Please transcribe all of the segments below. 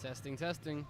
Testing, testing.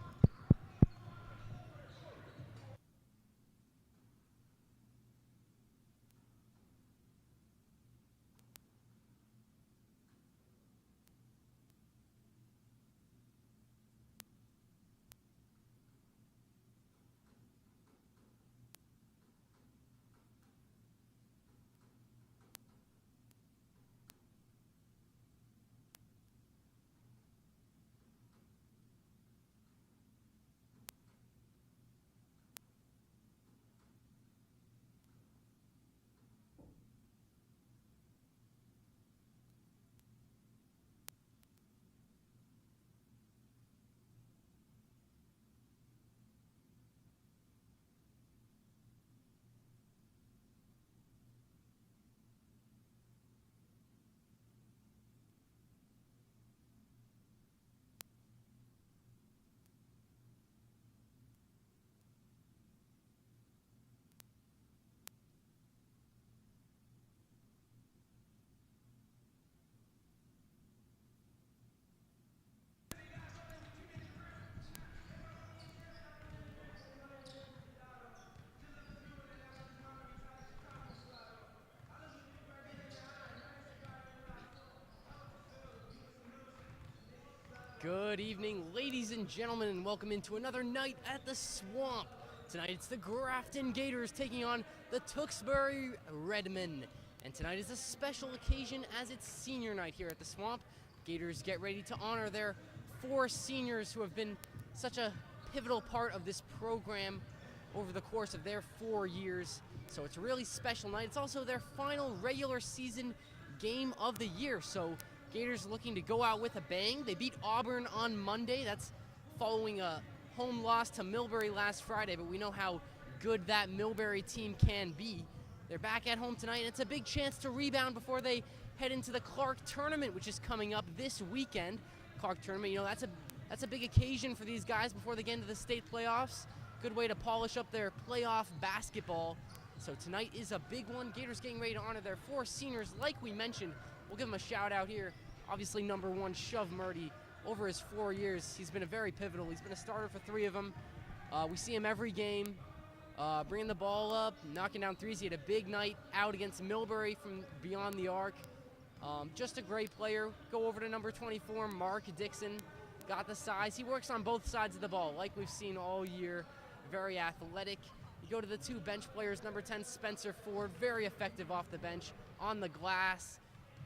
Good evening, ladies and gentlemen, and welcome into another night at the Swamp. Tonight it's the Grafton Gators taking on the Tewksbury Redmen. And tonight is a special occasion as it's senior night here at the Swamp. Gators get ready to honor their 4 seniors who have been such a pivotal part of this program over the course of their 4 years. So it's a really special night. It's also their final regular season game of the year. So Gators looking to go out with a bang. They beat Ahern on Monday. That's following a home loss to Millbury last Friday, but we know how good that Millbury team can be. They're back at home tonight, and it's a big chance to rebound before they head into the Clark Tournament, which is coming up this weekend. Clark Tournament, you know, that's a big occasion for these guys before they get into the state playoffs. Good way to polish up their playoff basketball. So tonight is a big one. Gators getting ready to honor their 4 seniors, like we mentioned. We'll give him a shout out here. Obviously, number 1, Shove Murdy. Over his 4 years, he's been very pivotal. He's been a starter for 3 of them. We see him every game, bringing the ball up, knocking down threes. He had a big night out against Millbury from beyond the arc. Just a great player. Go over to number 24, Mark Dixon. Got the size. He works on both sides of the ball, like we've seen all year. Very athletic. You go to the 2 bench players, number 10, Spencer Ford. Very effective off the bench, on the glass.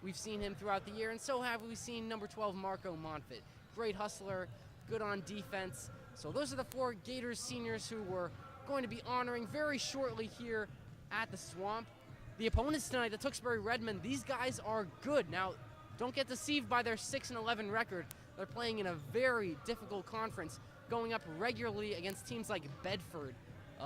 We've seen him throughout the year, and so have we seen number 12, Marco Monfort. Great hustler, good on defense. So those are the 4 Gators seniors who we're going to be honoring very shortly here at the Swamp. The opponents tonight, the Tewksbury Redmen, these guys are good. Now, don't get deceived by their 6-11 record. They're playing in a very difficult conference, going up regularly against teams like Bedford.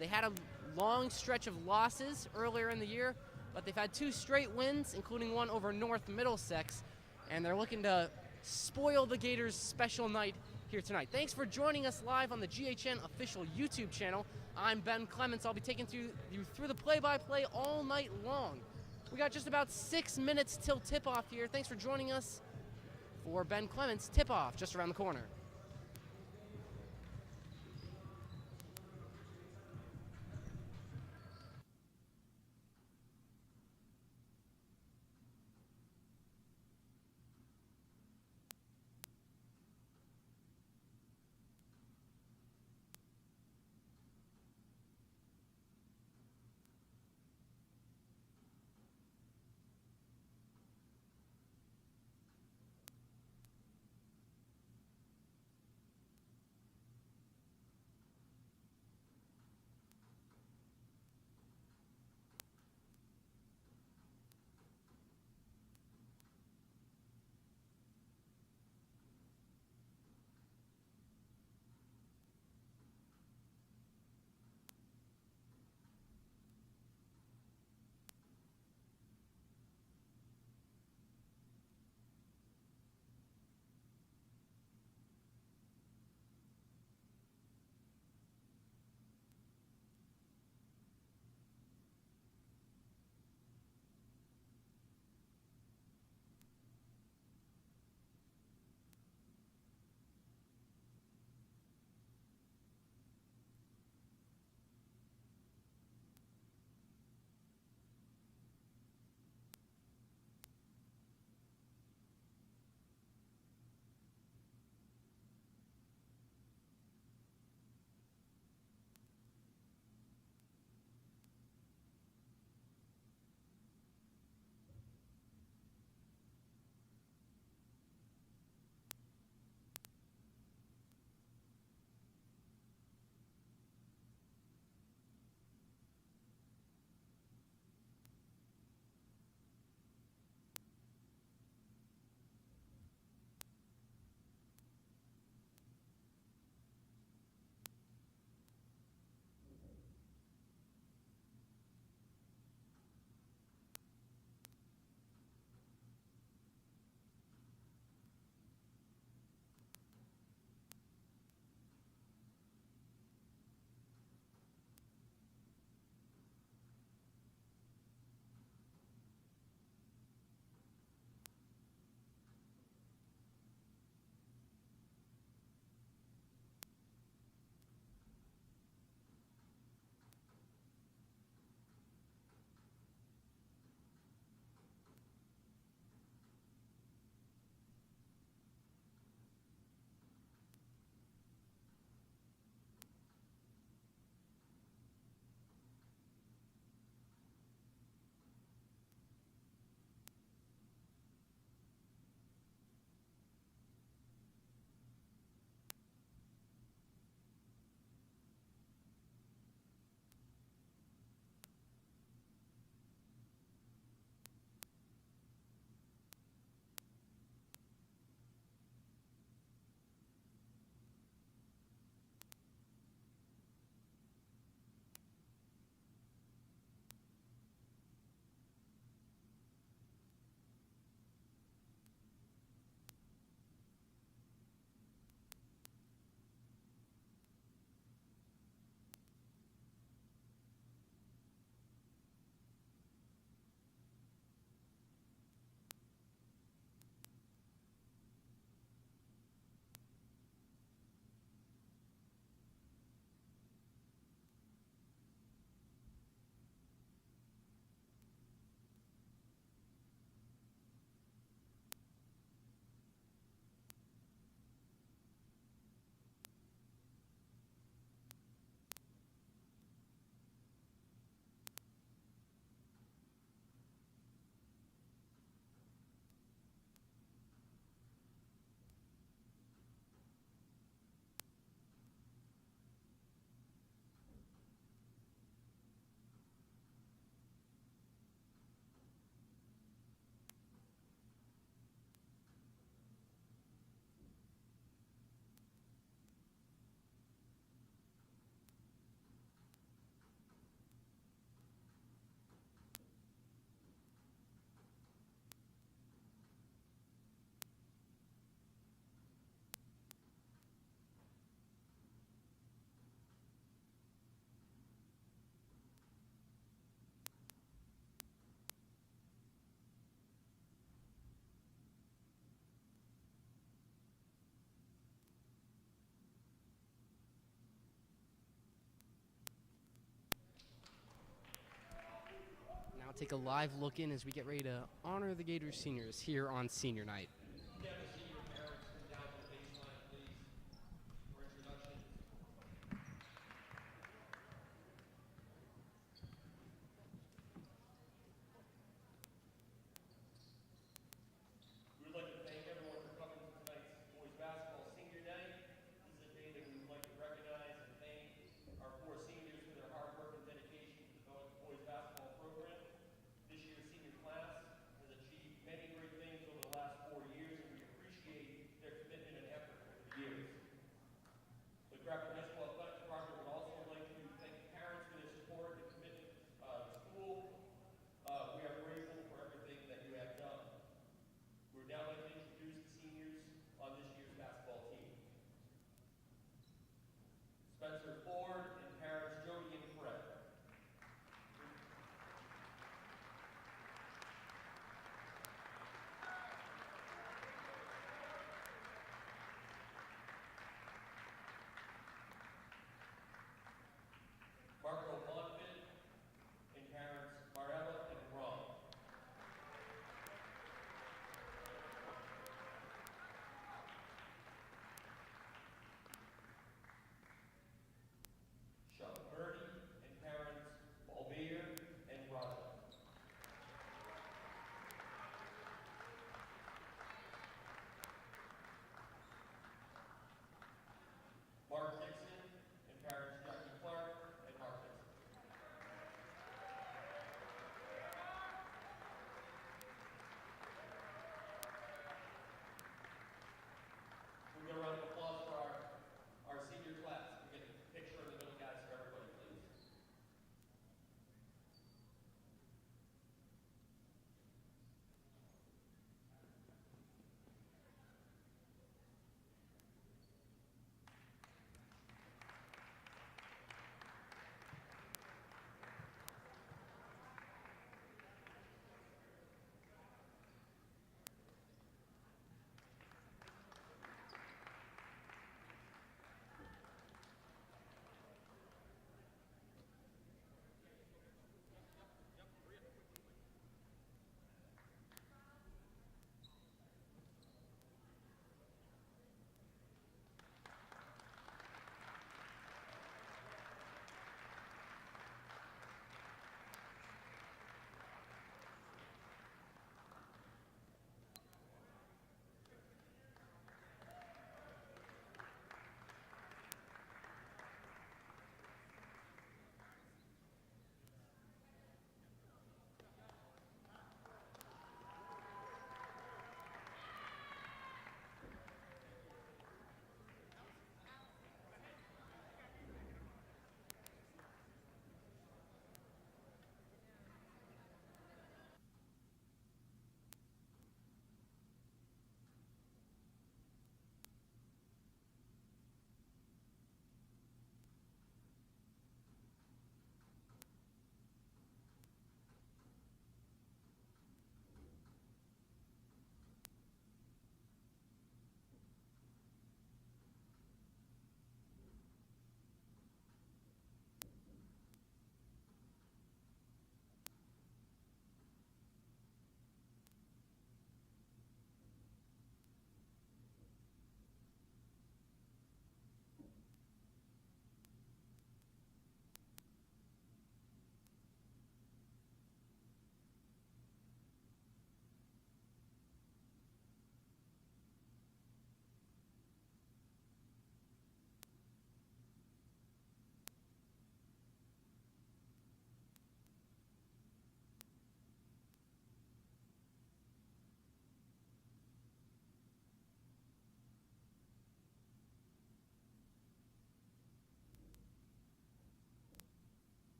They had a long stretch of losses earlier in the year, but they've had 2 straight wins, including one over North Middlesex, and they're looking to spoil the Gators' special night here tonight. Thanks for joining us live on the GHN official YouTube channel. I'm Ben Clements. I'll be taking you through the play-by-play all night long. We got just about 6 minutes till tip-off here. Thanks for joining us for Ben Clements' tip-off just around the corner. now take a live look in as we get ready to honor the Gators seniors here on senior night.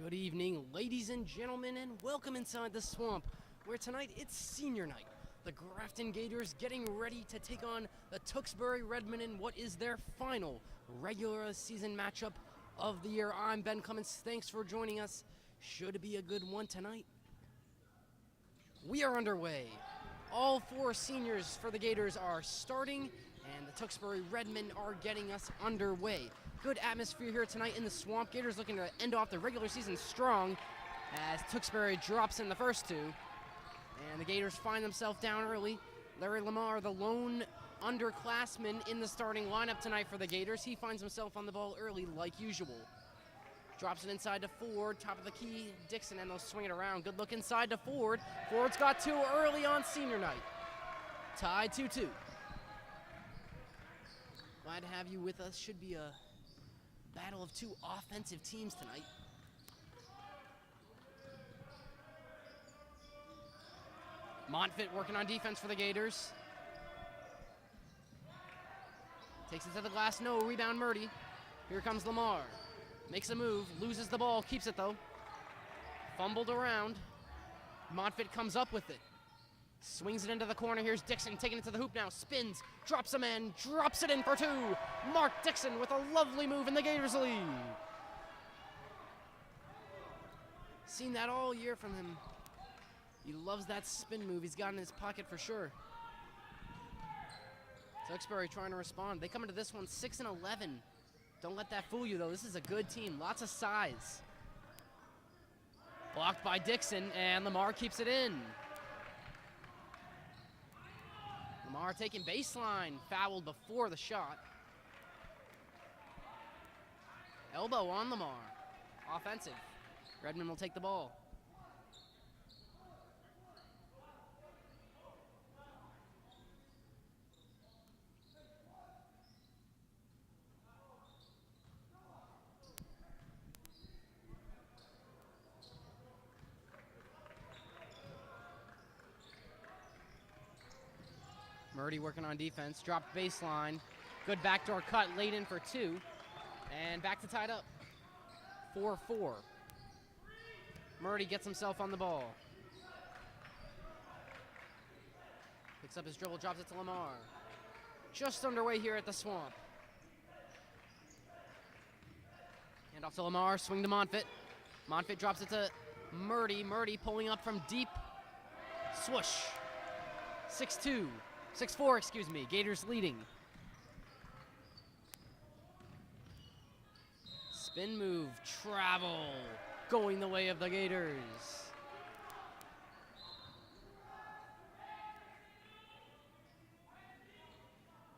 Good evening, ladies and gentlemen, and welcome inside the swamp, where tonight it's senior night. The Grafton Gators getting ready to take on the Tewksbury Redmen in what is their final regular season matchup of the year. I'm Ben Clements. Thanks for joining us. Should be a good one tonight. We are underway. All four seniors for the Gators are starting, and the Tewksbury Redmen are getting us underway. Good atmosphere here tonight in the swamp. Gators looking to end off the regular season strong as Tewksbury drops in the first two. And the Gators find themselves down early. Larry Lamar, the lone underclassman in the starting lineup tonight for the Gators. He finds himself on the ball early like usual. Drops it inside to Ford, top of the key. Dixon, and they'll swing it around. Good look inside to Ford. Ford's got two early on senior night. Tied 2-2. Glad to have you with us. Should be a battle of two offensive teams tonight. Montfit working on defense for the Gators. Takes it to the glass, no, rebound Murdy. Here comes Lamar. Makes a move, loses the ball, keeps it though. Fumbled around. Montfit comes up with it. Swings it into the corner, here's Dixon taking it to the hoop now. Spins, drops a man, drops it in for two. Mark Dixon with a lovely move in the Gators lead. Seen that all year from him. He loves that spin move he's got in his pocket for sure. Tewksbury trying to respond. They come into this one 6-11. Don't let that fool you though. This is a good team. Lots of size. Blocked by Dixon, and Lamar keeps it in. Lamar taking baseline. Fouled before the shot. Elbow on Lamar. Offensive. Redmond will take the ball. Murdy working on defense, dropped baseline. Good backdoor cut, late in for two. And back to tied up. 4-4. Murdy gets himself on the ball. Picks up his dribble, drops it to Lamar. Just underway here at the swamp. Hand off to Lamar, swing to Montfit. Montfit drops it to Murdy. Murdy pulling up from deep. Swoosh. 6-2. 6-4, excuse me. Gators leading. Spin move, travel, going the way of the Gators.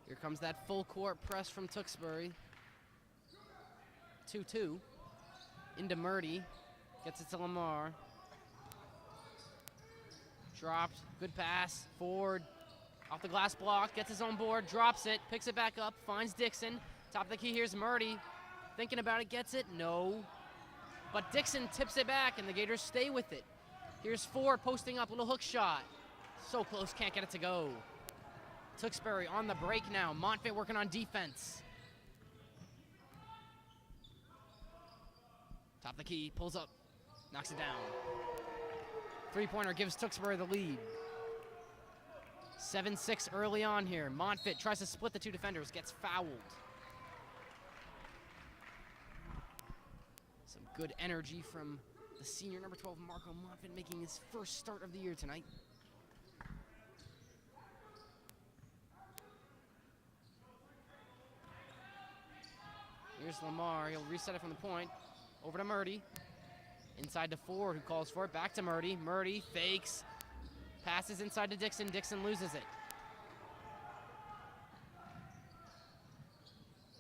Here comes that full court press from Tewksbury. 2-2. Into Murdy. Gets it to Lamar. Dropped. Good pass. Ford. Off the glass block, gets his own board, drops it, picks it back up, finds Dixon. Top of the key, here's Murdy. Thinking about it, gets it, no. But Dixon tips it back, and the Gators stay with it. Here's Ford posting up, little hook shot. So close, can't get it to go. Tewksbury on the break now. Montfit working on defense. Top of the key, pulls up, knocks it down. Three-pointer gives Tewksbury the lead. 7-6 early on here. Montfit tries to split the two defenders, gets fouled. Some good energy from the senior number 12, Marco Montfit, making his first start of the year tonight. Here's Lamar, he'll reset it from the point. Over to Murdy. Inside to Ford, who calls for it, back to Murdy. Murdy fakes. Passes inside to Dixon. Dixon loses it.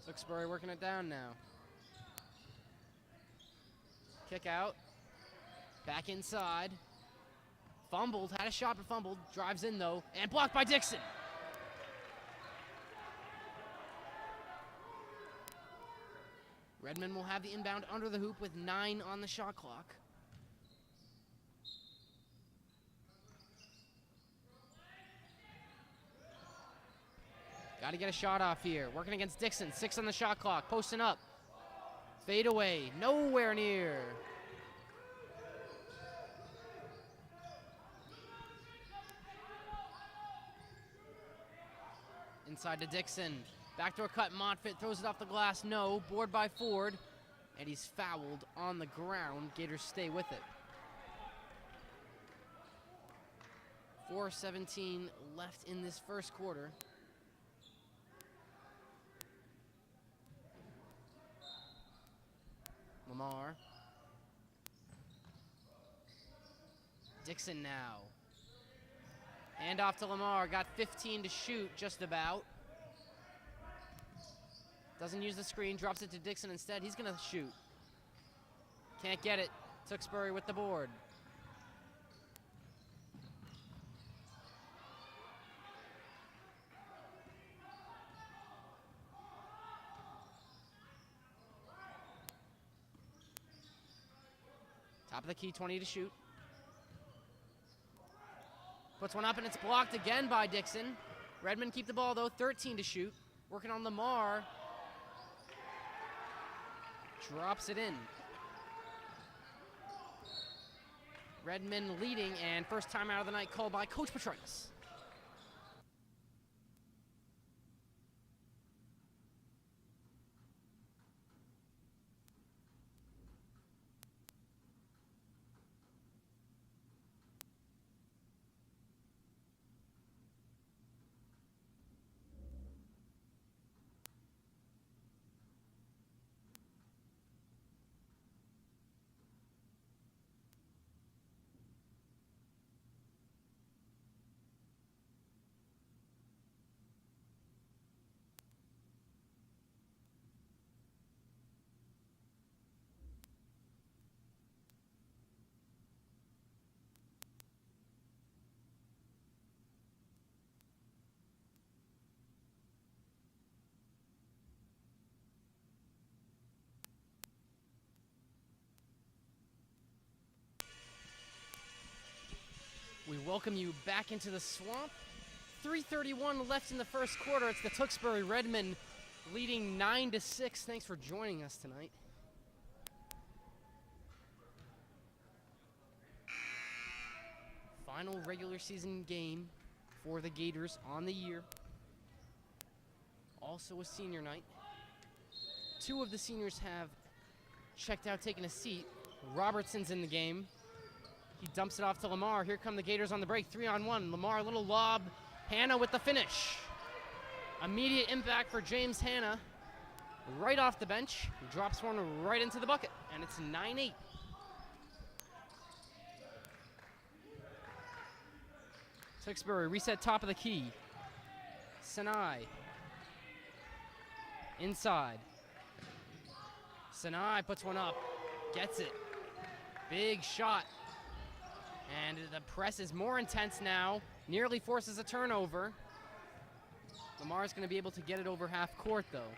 Tewksbury working it down now. Kick out. Back inside. Fumbled. Had a shot but fumbled. Drives in though. And blocked by Dixon. Redmond will have the inbound under the hoop with 9 on the shot clock. Got to get a shot off here. Working against Dixon. 6 on the shot clock. Posting up. Fade away. Nowhere near. Inside to Dixon. Backdoor cut, Montfit throws it off the glass. No, board by Ford. And he's fouled on the ground. Gators stay with it. 4:17 left in this first quarter. Lamar. Dixon now. Hand off to Lamar. Got 15 to shoot, just about. Doesn't use the screen. Drops it to Dixon instead. He's going to shoot. Can't get it. Tewksbury with the board. Top of the key, 20 to shoot. Puts one up and it's blocked again by Dixon. Redmond keep the ball though, 13 to shoot. Working on Lamar. Drops it in. Redmond leading, and first time out of the night called by Coach Petraitis. We welcome you back into the swamp. 3:31 left in the first quarter. It's the Tewksbury Redmen leading 9-6. Thanks for joining us tonight. Final regular season game for the Gators on the year. Also a senior night. Two of the seniors have checked out, taken a seat. Robertson's in the game. He dumps it off to Lamar. Here come the Gators on the break, 3-on-1. Lamar, a little lob. Hanna with the finish. Immediate impact for James Hanna. Right off the bench. He drops one right into the bucket, and it's 9-8. Tewksbury reset top of the key. Sinai. Inside. Sinai puts one up. Gets it. Big shot. And the press is more intense now. Nearly forces a turnover. Lamar's going to be able to get it over half court, though.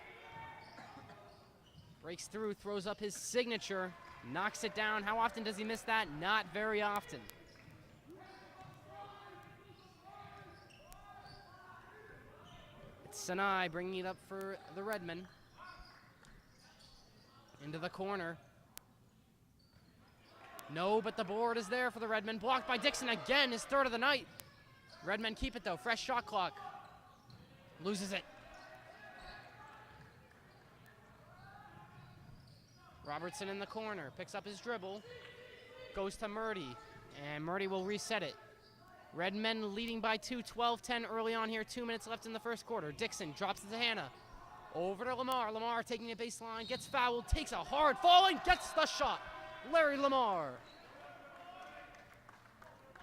Breaks through, throws up his signature, knocks it down. How often does he miss that? Not very often. It's Sinai bringing it up for the Redmen. Into the corner. No, but the board is there for the Redmen. Blocked by Dixon again, his third of the night. Redmen keep it though, fresh shot clock. Loses it. Robertson in the corner, picks up his dribble. Goes to Murdy, and Murdy will reset it. Redmen leading by 2, 12-10 early on here, 2 minutes left in the first quarter. Dixon drops it to Hanna. Over to Lamar. Lamar taking a baseline, gets fouled, takes a hard fall, and gets the shot. Larry Lamar.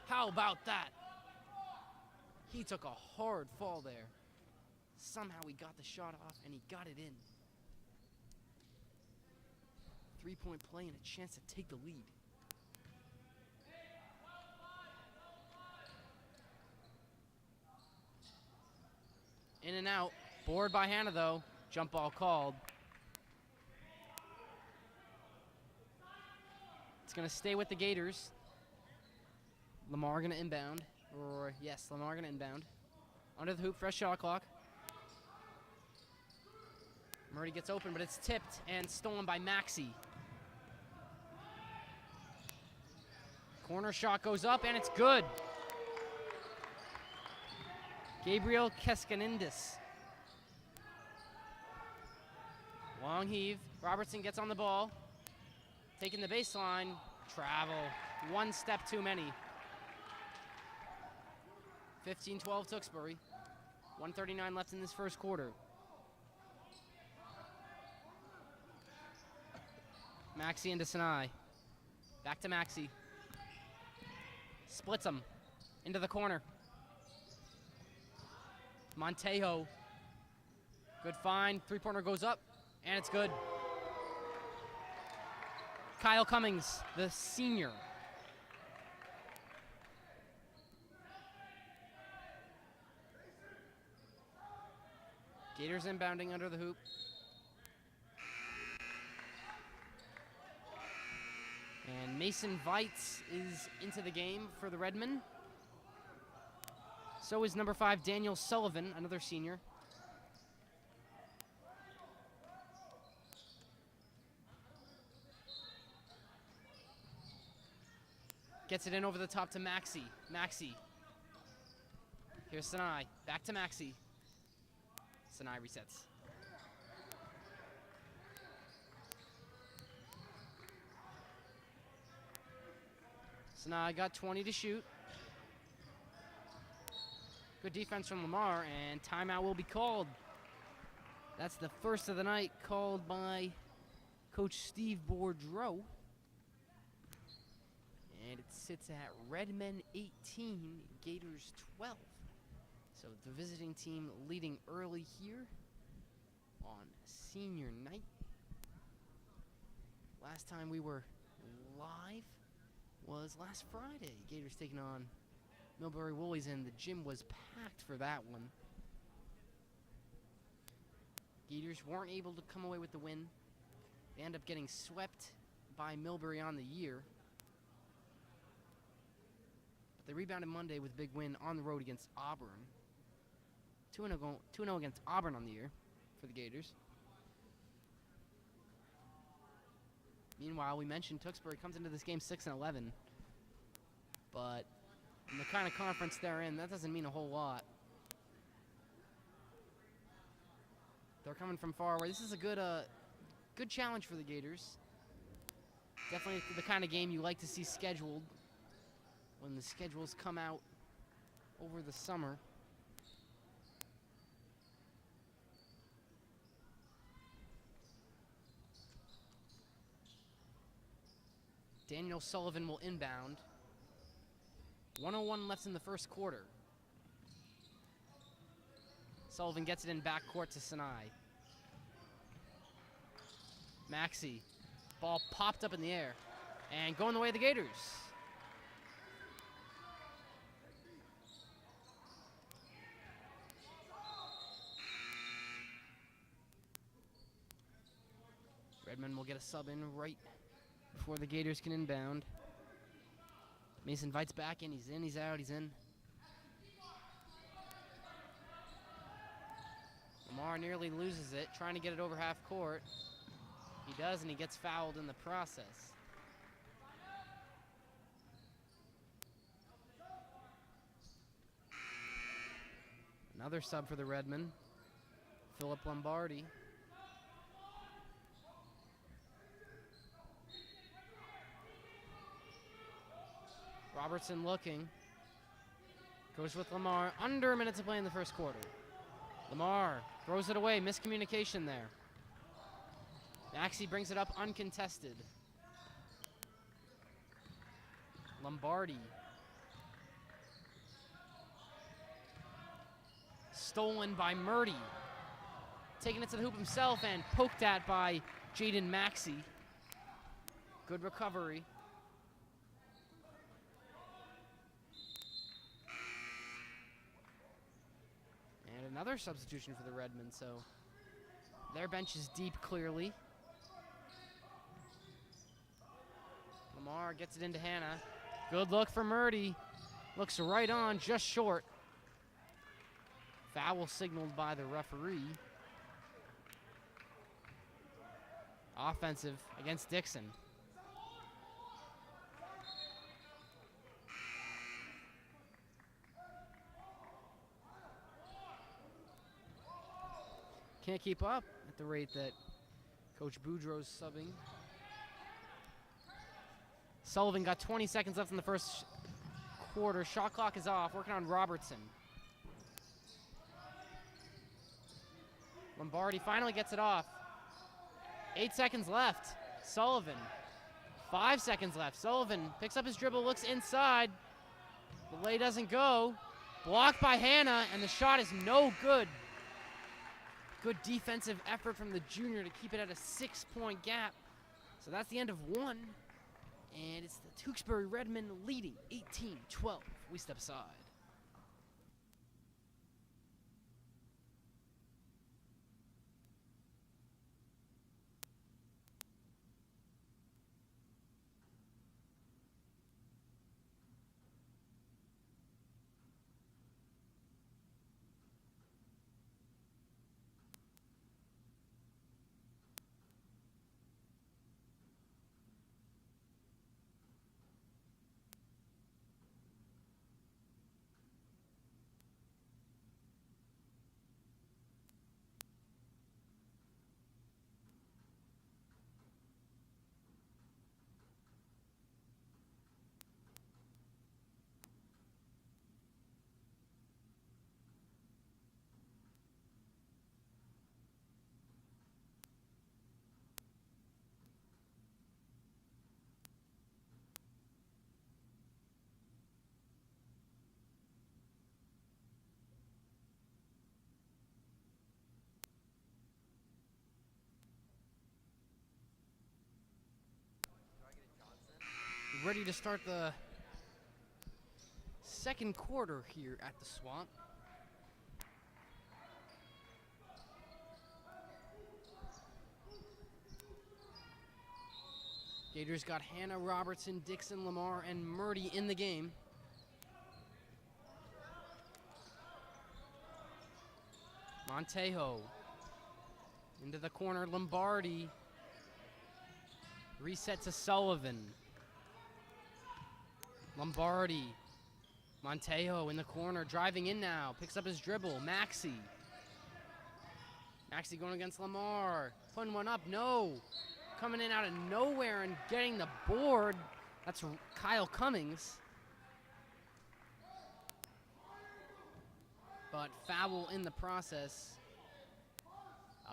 How about that? He took a hard fall there. Somehow he got the shot off and he got it in. 3-point play and a chance to take the lead. In and out. Board by Hanna though. Jump ball called. It's going to stay with the Gators. Lamar going to inbound. Or, yes, Lamar going to inbound. Under the hoop, fresh shot clock. Murray gets open, but it's tipped and stolen by Maxey. Corner shot goes up, and it's good. Gabriel Keskanindis Long heave. Robertson gets on the ball. Taking the baseline. Travel. One step too many. 15-12 Tewksbury. 1:39 left in this first quarter. Maxey into Sinai. Back to Maxey. Splits him. Into the corner. Montejo. Good find. Three-pointer goes up. And it's good. Kyle Cummings, the senior. Gators inbounding under the hoop. And Mason Veitz is into the game for the Redmen. So is number 5, Daniel Sullivan, another senior. Gets it in over the top to Maxey. Maxey. Here's Sinai. Back to Maxey. Sinai resets. Sinai got 20 to shoot. Good defense from Lamar, and timeout will be called. That's the first of the night, called by Coach Steve Bourdreau. And it sits at Redmen 18, Gators 12. So the visiting team leading early here on senior night. Last time we were live was last Friday. Gators taking on Millbury Woolies, and the gym was packed for that one. Gators weren't able to come away with the win. They end up getting swept by Millbury on the year. But they rebounded Monday with a big win on the road against Auburn. 2-0 against Auburn on the year for the Gators. Meanwhile, we mentioned Tewksbury comes into this game 6-11. But in the kind of conference they're in, that doesn't mean a whole lot. They're coming from far away. This is a good challenge for the Gators. Definitely the kind of game you like to see scheduled when the schedules come out over the summer. Daniel Sullivan will inbound. 1:01 left in the first quarter. Sullivan gets it in backcourt to Sinai. Maxey. Ball popped up in the air. And going the way of the Gators. Redmond will get a sub in right before the Gators can inbound. Mason Veitz back in. He's in, he's out, he's in. Lamar nearly loses it, trying to get it over half court. He does, and he gets fouled in the process. Another sub for the Redmen. Philip Lombardi. Robertson looking. Goes with Lamar. Under a minute to play in the first quarter. Lamar throws it away. Miscommunication there. Maxey brings it up uncontested. Lombardi. Stolen by Murdy. Taking it to the hoop himself and poked at by Jaden Maxey. Good recovery. And another substitution for the Redmen, so their bench is deep clearly. Lamar gets it into Hannah. Good look for Murdy. Looks right on, just short. Foul signaled by the referee. Offensive against Dixon. Can't keep up at the rate that Coach Boudreau's subbing. Sullivan got 20 seconds left in the first quarter. Shot clock is off. Working on Robertson. Lombardi finally gets it off. 8 seconds left. Sullivan. 5 seconds left. Sullivan picks up his dribble, looks inside. The lay doesn't go. Blocked by Hanna, and the shot is no good. Good defensive effort from the junior to keep it at a 6-point gap. So that's the end of one. And it's the Tewksbury Redmen leading 18-12. We step aside. Ready to start the second quarter here at the Swamp. Gators got Hanna, Robertson, Dixon, Lamar, and Murdy in the game. Montejo into the corner, Lombardi. Reset to Sullivan. Lombardi. Montejo in the corner, driving in now. Picks up his dribble. Maxey. Maxey going against Lamar. Putting one up. No. Coming in out of nowhere and getting the board. That's Kyle Cummings. But foul in the process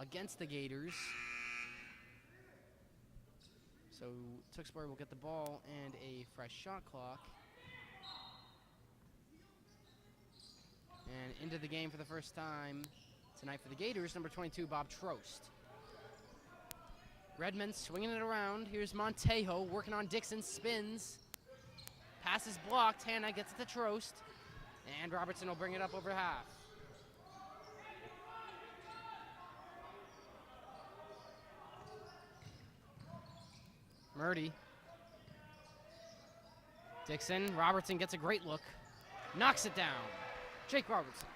against the Gators. So Tewksbury will get the ball and a fresh shot clock. And into the game for the first time tonight for the Gators, number 22, Bob Trost. Redmond swinging it around. Here's Montejo working on Dixon, spins. Pass is blocked. Hanna gets it to Trost. And Robertson will bring it up over half. Murdy. Dixon. Robertson gets a great look. Knocks it down. Jake Robertson.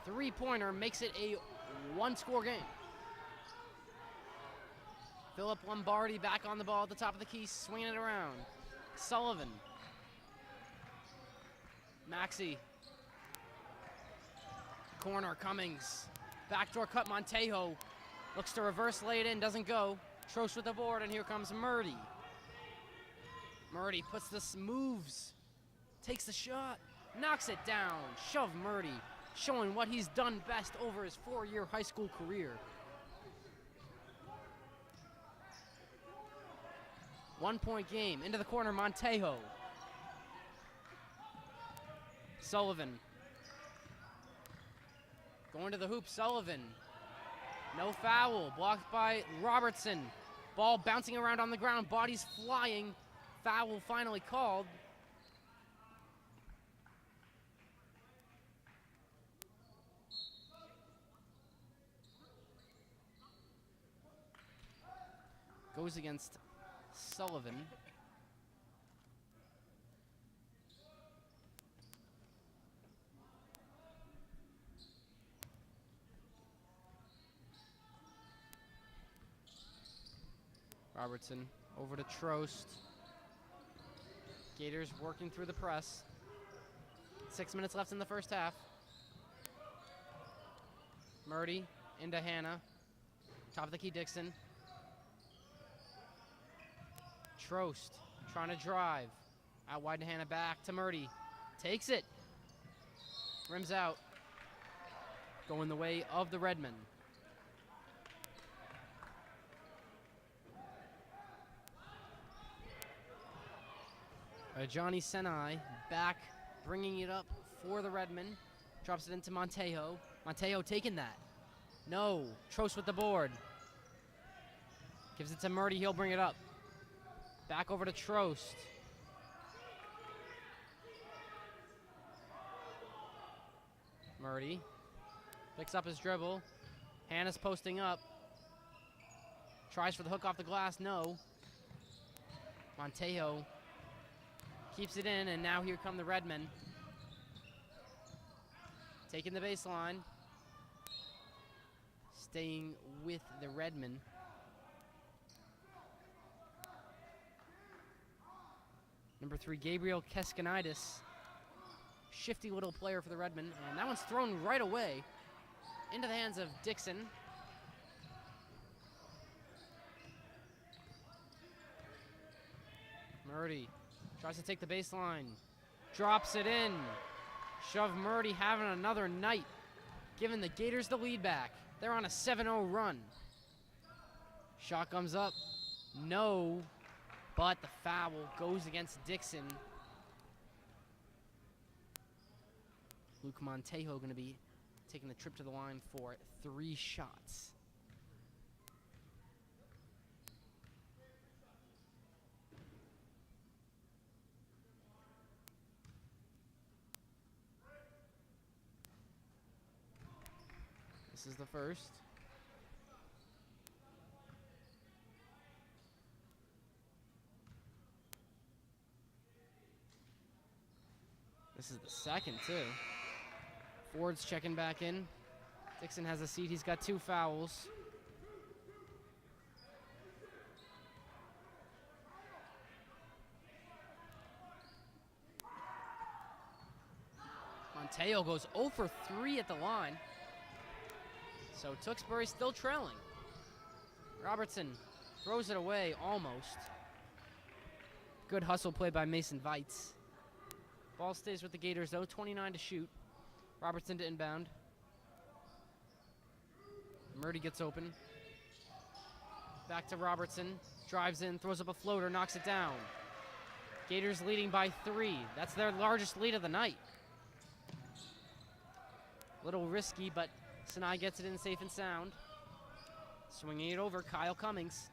Three-pointer makes it a one-score game. Philip Lombardi back on the ball at the top of the key, swinging it around. Sullivan. Maxey. Corner, Cummings. Backdoor cut, Montejo. Looks to reverse, lay it in, doesn't go. Trost with the board, and here comes Murdy. Murdy puts this, moves, takes the shot, knocks it down. Shove Murdy, showing what he's done best over his 4-year high school career. 1-point game, into the corner, Montejo. Sullivan. Going to the hoop, Sullivan. No foul, blocked by Robertson. Ball bouncing around on the ground, bodies flying. Foul finally called. Goes against Sullivan. Robertson over to Trost. Gators working through the press. 6 minutes left in the first half. Murdy into Hanna. Top of the key, Dixon. Trost trying to drive. Out wide to Hannah, back to Murdy. Takes it. Rims out. Going the way of the Redmen. Johnny Senai back, bringing it up for the Redmen. Drops it into Montejo. Montejo taking that. No. Trost with the board. Gives it to Murdy. He'll bring it up. Back over to Trost. Murdy picks up his dribble. Hannah's posting up. Tries for the hook off the glass. No. Montejo keeps it in, and now here come the Redmen. Taking the baseline. Staying with the Redmen. Number 3, Gabriel Keskanidis. Shifty little player for the Redmen, and that one's thrown right away into the hands of Dixon. Murdy tries to take the baseline, drops it in. Shove Murdy having another night, giving the Gators the lead back. They're on a 7-0 run. Shot comes up, no, but the foul goes against Dixon. Luke Montejo going to be taking the trip to the line for 3 shots. This is the first. This is the second, too. Ford's checking back in. Dixon has a seat. He's got 2 fouls. Montejo goes 0 for 3 at the line. So Tewksbury still trailing. Robertson throws it away almost. Good hustle play by Mason Veitz. Ball stays with the Gators though, 29 to shoot. Robertson to inbound. Murdy gets open. Back to Robertson. Drives in, throws up a floater, knocks it down. Gators leading by 3. That's their largest lead of the night. Little risky, but Sinai gets it in safe and sound. Swinging it over, Kyle Cummings.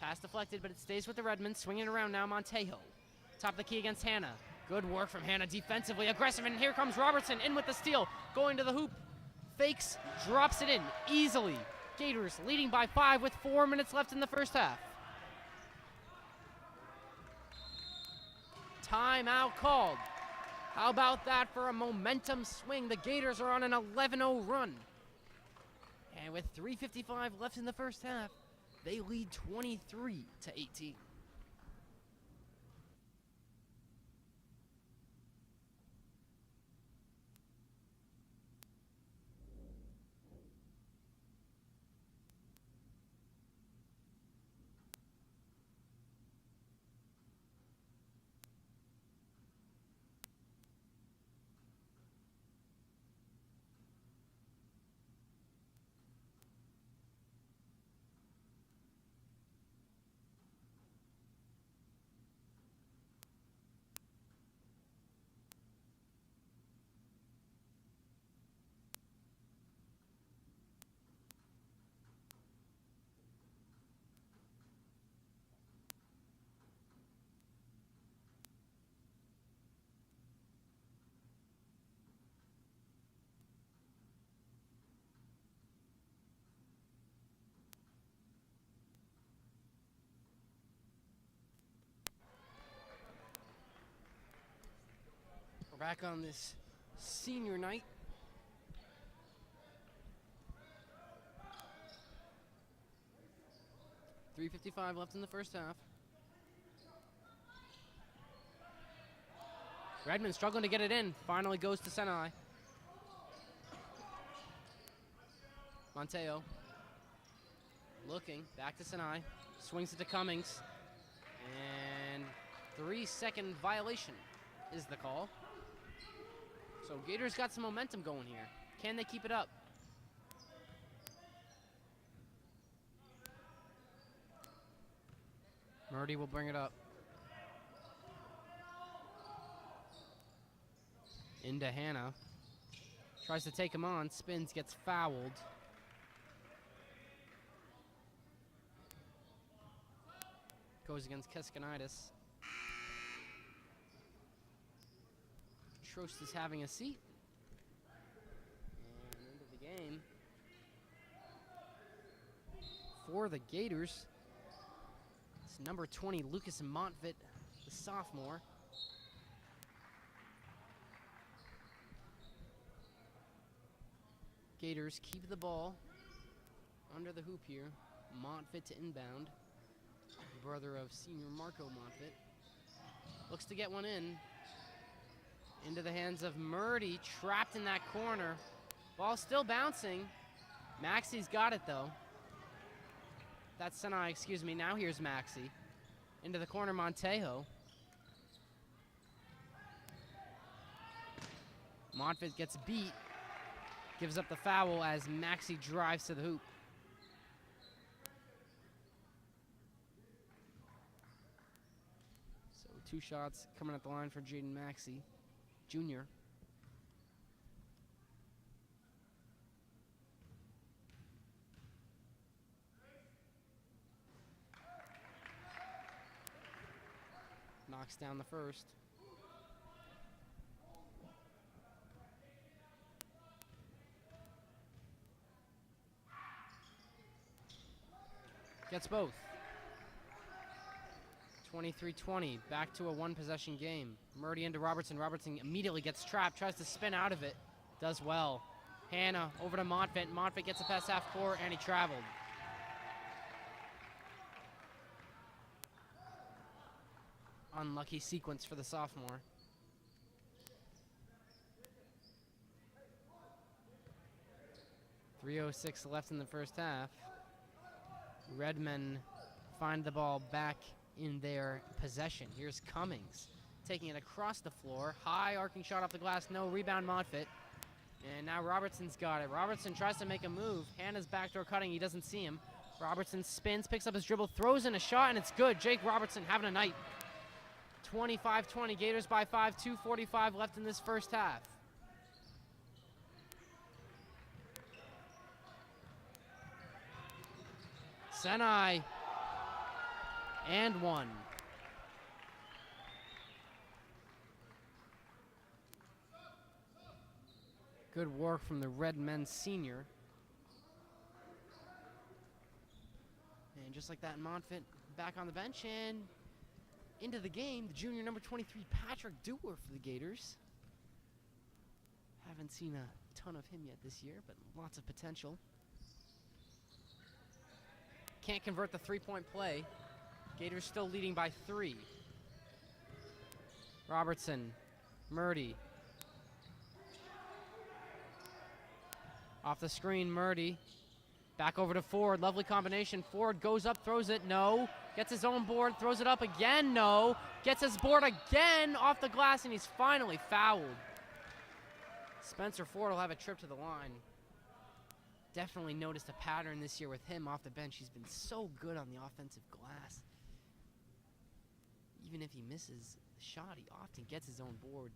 Pass deflected, but it stays with the Redmen. Swinging around now, Montejo. Top of the key against Hannah. Good work from Hannah defensively. Aggressive, and here comes Robertson in with the steal. Going to the hoop. Fakes, drops it in easily. Gators leading by 5 with 4 minutes left in the first half. Timeout called. How about that for a momentum swing? The Gators are on an 11-0 run. And with 3:55 left in the first half, they lead 23 to 18. We're back on this senior night. $3:55 left in the first half. Redmond struggling to get it in. Finally goes to Senai. Monteo. Looking, back to Sinai. Swings it to Cummings. And 3-second violation is the call. So Gators got some momentum going here. Can they keep it up? Murdy will bring it up. Into Hannah. Tries to take him on, spins, gets fouled. Goes against Keskinaitis. Trost is having a seat. And into the game. For the Gators, it's number 20, Lucas Montfit, the sophomore. Gators keep the ball under the hoop here. Montfit to inbound. Brother of senior Marco Montfit. Looks to get one in. Into the hands of Murdy, trapped in that corner. Ball still bouncing. Maxi's got it though. That's Sinai, excuse me. Now here's Maxi. Into the corner, Montejo. Montfit gets beat. Gives up the foul as Maxi drives to the hoop. So 2 shots coming at the line for Jaden Maxi, Jr. Knocks down the first. Gets both. 23-20, back to a 1-possession game. Murdy into Robertson. Robertson immediately gets trapped, tries to spin out of it. Does well. Hannah over to Montfit. Montfit gets a pass half court, and he traveled. Unlucky sequence for the sophomore. .306 left in the first half. Redmen find the ball back in their possession. Here's Cummings taking it across the floor. High arcing shot off the glass. No rebound, Montfit. And now Robertson's got it. Robertson tries to make a move. Hannah's backdoor cutting. He doesn't see him. Robertson spins, picks up his dribble, throws in a shot, and it's good. Jake Robertson having a night. 25-20. Gators by 5. 2:45 left in this first half. Sinai, and 1. Good work from the Red Men senior. And just like that, Montfit back on the bench and into the game, the junior number 23, Patrick Dewar for the Gators. Haven't seen a ton of him yet this year, but lots of potential. Can't convert the 3-point play. Gators still leading by 3. Robertson, Murdy. Off the screen, Murdy. Back over to Ford, lovely combination. Ford goes up, throws it, no. Gets his own board, throws it up again, no. Gets his board again off the glass, and he's finally fouled. Spencer Ford will have a trip to the line. Definitely noticed a pattern this year with him off the bench. He's been so good on the offensive glass. Even if he misses the shot, he often gets his own board.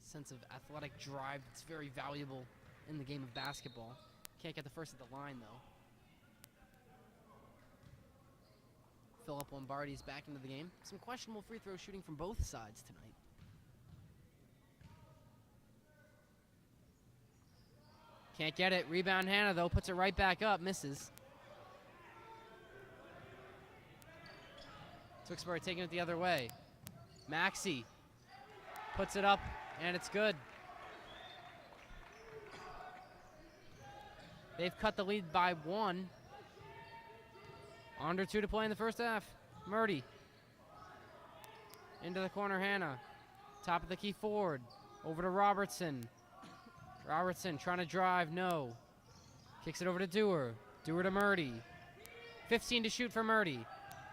Sense of athletic drive that's very valuable in the game of basketball. Can't get the first at the line, though. Philip Lombardi's back into the game. Some questionable free throw shooting from both sides tonight. Can't get it. Rebound Hannah, though. Puts it right back up. Misses. Tewksbury taking it the other way. Maxi puts it up, and it's good. They've cut the lead by 1. Under 2 to play in the first half. Murdy. Into the corner, Hannah. Top of the key, Ford. Over to Robertson. Robertson trying to drive, no. Kicks it over to Dewar. Dewar to Murdy. 15 to shoot for Murdy.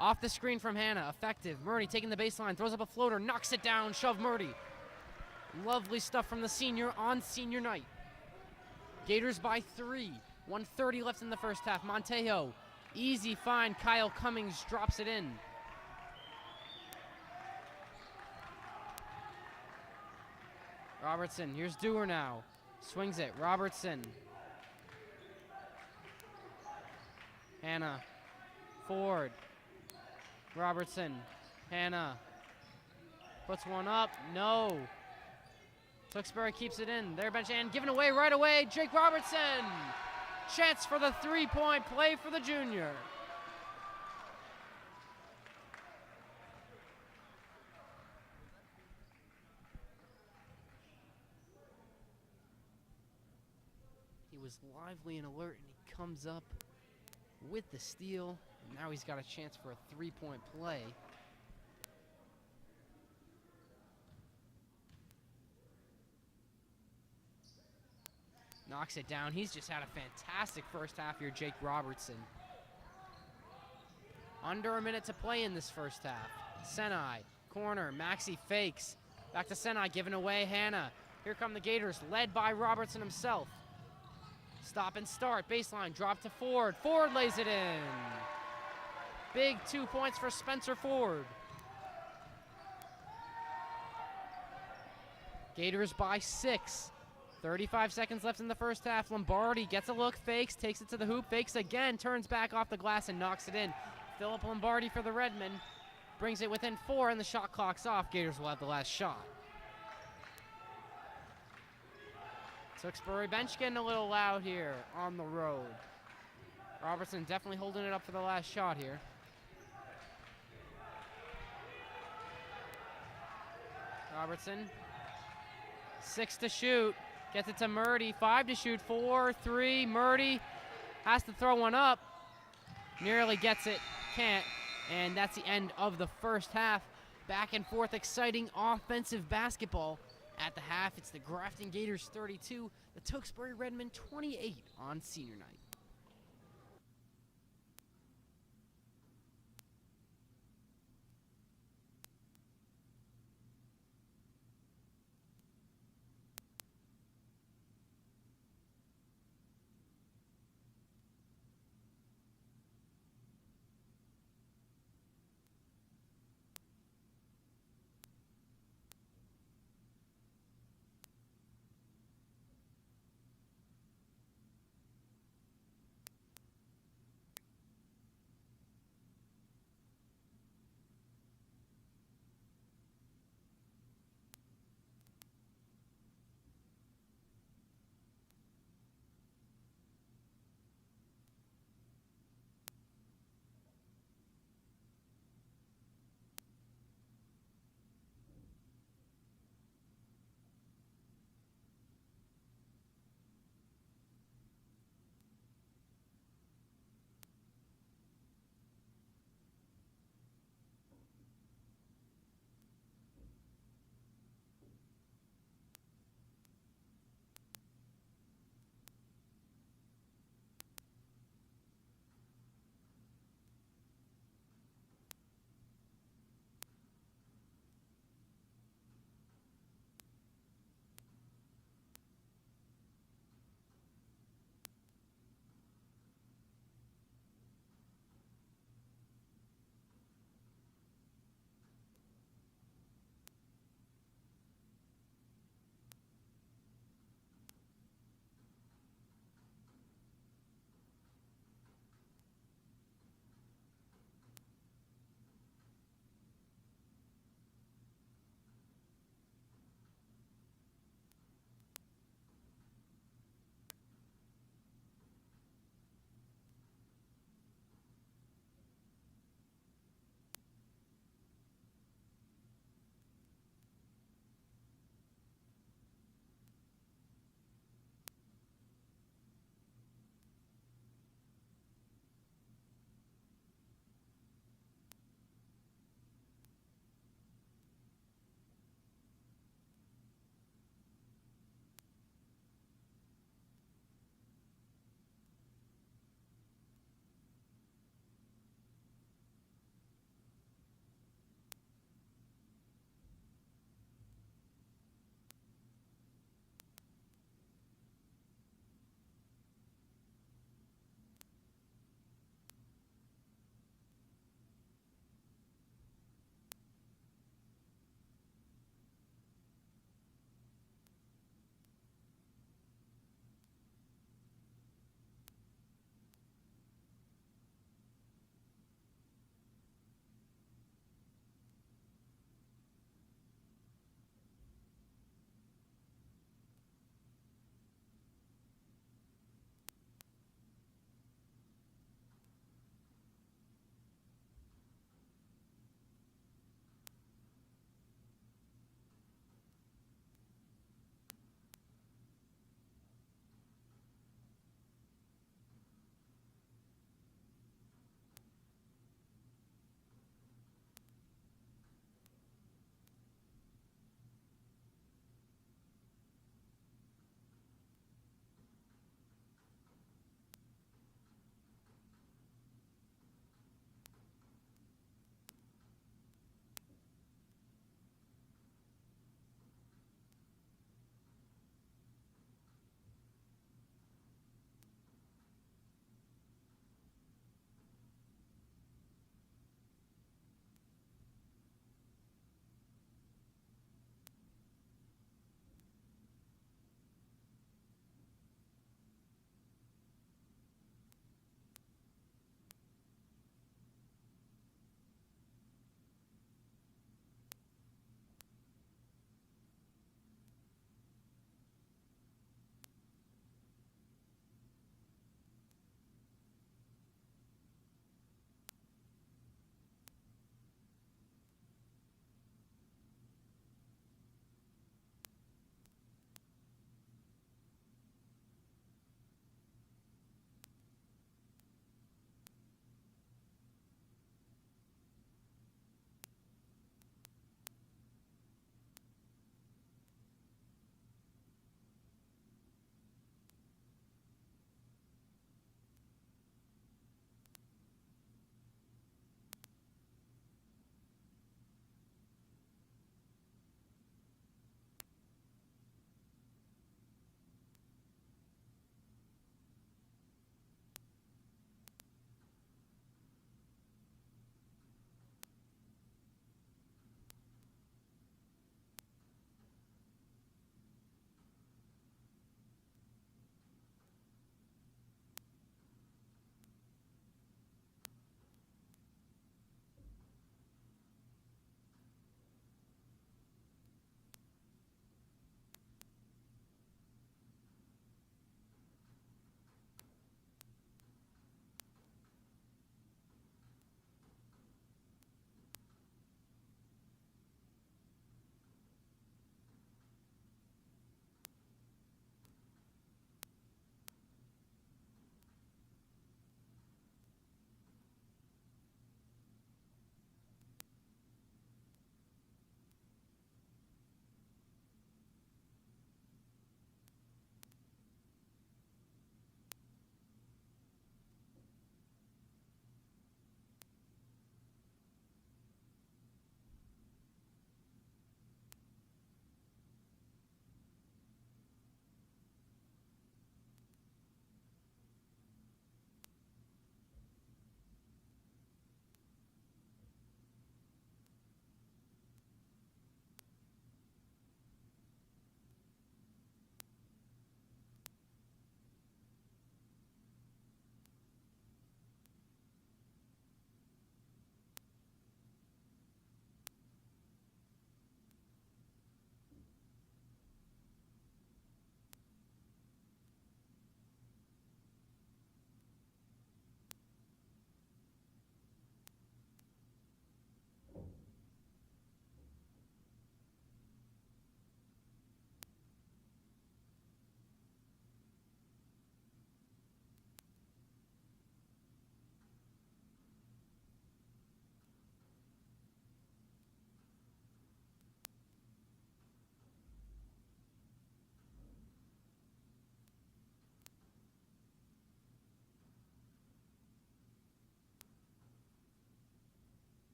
Off the screen from Hannah, effective. Murdy taking the baseline, throws up a floater, knocks it down, shove Murdy. Lovely stuff from the senior on senior night. Gators by 3. 1:30 left in the first half. Montejo, easy find. Kyle Cummings drops it in. Robertson, here's Dewar now. Swings it, Robertson. Hannah, Ford. Robertson, Hannah. Puts one up, no. Tewksbury keeps it in. Their bench and given away right away. Jake Robertson. Chance for the 3-point play for the junior. He was lively and alert, and he comes up with the steal. And now he's got a chance for a 3-point play. Knocks it down. He's just had a fantastic first half here, Jake Robertson. Under a minute to play in this first half. Senai, corner, Maxey fakes. Back to Senai, giving away Hannah. Here come the Gators, led by Robertson himself. Stop and start, baseline, drop to Ford. Ford lays it in. Big 2 points for Spencer Ford. Gators by 6. 35 seconds left in the first half. Lombardi gets a look, fakes, takes it to the hoop, fakes again, turns back off the glass and knocks it in. Philip Lombardi for the Redmen brings it within 4, and the shot clock's off. Gators will have the last shot. Tewksbury bench getting a little loud here on the road. Robertson definitely holding it up for the last shot here. Robertson, 6 to shoot. Gets it to Murdy, 5 to shoot, 4, 3, Murdy has to throw one up. Nearly gets it, can't, and that's the end of the first half. Back and forth, exciting offensive basketball. At the half, it's the Grafton Gators 32, the Tewksbury Redmen 28 on senior night.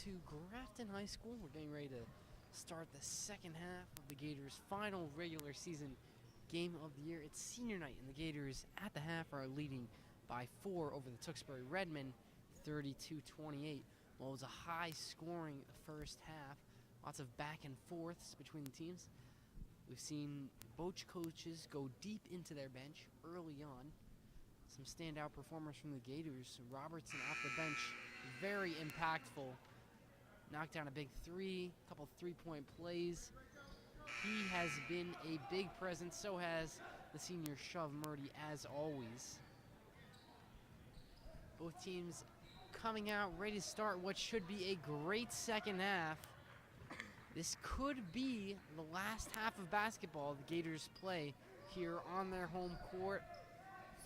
to Grafton High School. We're getting ready to start the second half of the Gators' final regular season game of the year. It's senior night, and the Gators at the half are leading by 4 over the Tewksbury Redmen, 32-28. Well, it was a high-scoring first half. Lots of back and forths between the teams. We've seen both coaches go deep into their bench early on. Some standout performers from the Gators. Robertson off the bench, very impactful. Knocked down a big three, couple three-point plays. He has been a big presence, so has the senior Shove Murdy, as always. Both teams coming out ready to start what should be a great second half. This could be the last half of basketball the Gators play here on their home court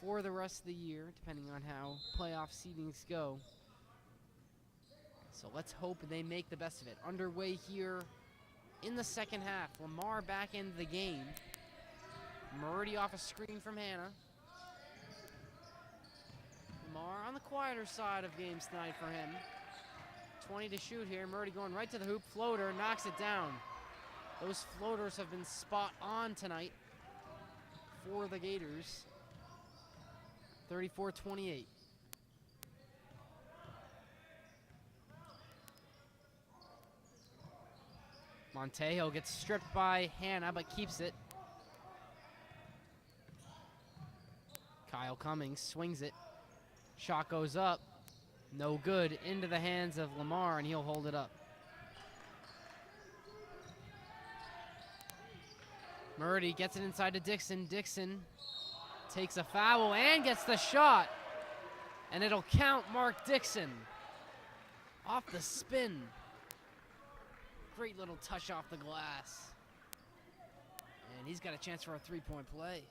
for the rest of the year, depending on how playoff seedings go. So let's hope they make the best of it. Underway here in the second half. Lamar back into the game. Murdy off a screen from Hannah. Lamar on the quieter side of games tonight for him. 20 to shoot here. Murdy going right to the hoop. Floater, knocks it down. Those floaters have been spot on tonight for the Gators. 34-28. Montejo gets stripped by Hannah, but keeps it. Kyle Cummings swings it. Shot goes up. No good. Into the hands of Lamar, and he'll hold it up. Murdy gets it inside to Dixon. Dixon takes a foul and gets the shot. And it'll count Mark Dixon. Off the spin. Great little touch off the glass. And he's got a chance for a three-point play.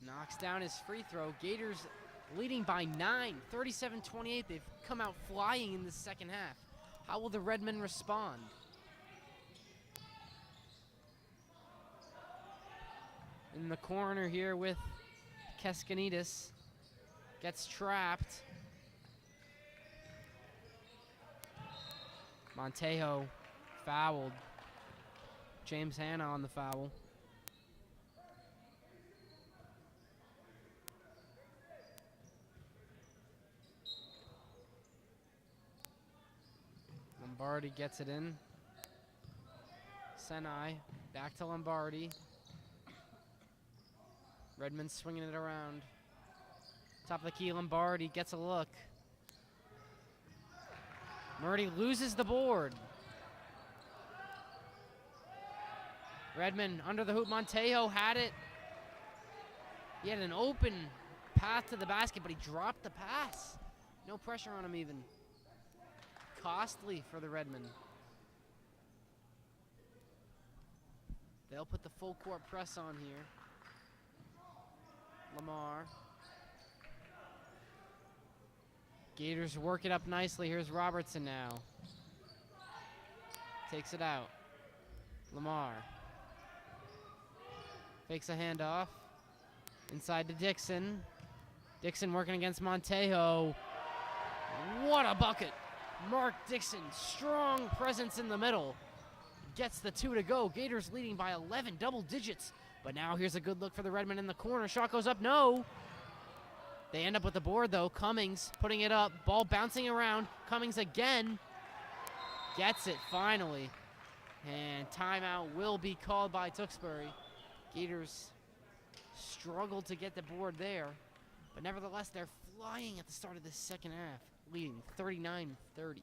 Knocks down his free throw. Gators leading by 9, 37-28. They've come out flying in the second half. How will the Redmen respond? In the corner here with Keskanidis. Gets trapped. Montejo fouled. James Hannah on the foul. Lombardi gets it in. Senai back to Lombardi. Redmond swinging it around. Top of the key, Lombardi gets a look. Murdy loses the board. Redmond under the hoop. Montejo had it. He had an open path to the basket, but he dropped the pass. No pressure on him even. Costly for the Redmen. They'll put the full court press on here. Lamar. Gators work it up nicely. Here's Robertson now. Takes it out. Lamar. Fakes a handoff. Inside to Dixon. Dixon working against Montejo. What a bucket. Mark Dixon, strong presence in the middle. Gets the 2 to go. Gators leading by 11, double digits. But now here's a good look for the Redmen in the corner. Shot goes up, no. They end up with the board though. Cummings putting it up. Ball bouncing around. Cummings again. Gets it finally. And timeout will be called by Tewksbury. Gators struggled to get the board there. But nevertheless, they're flying at the start of the second half, leading 39-30.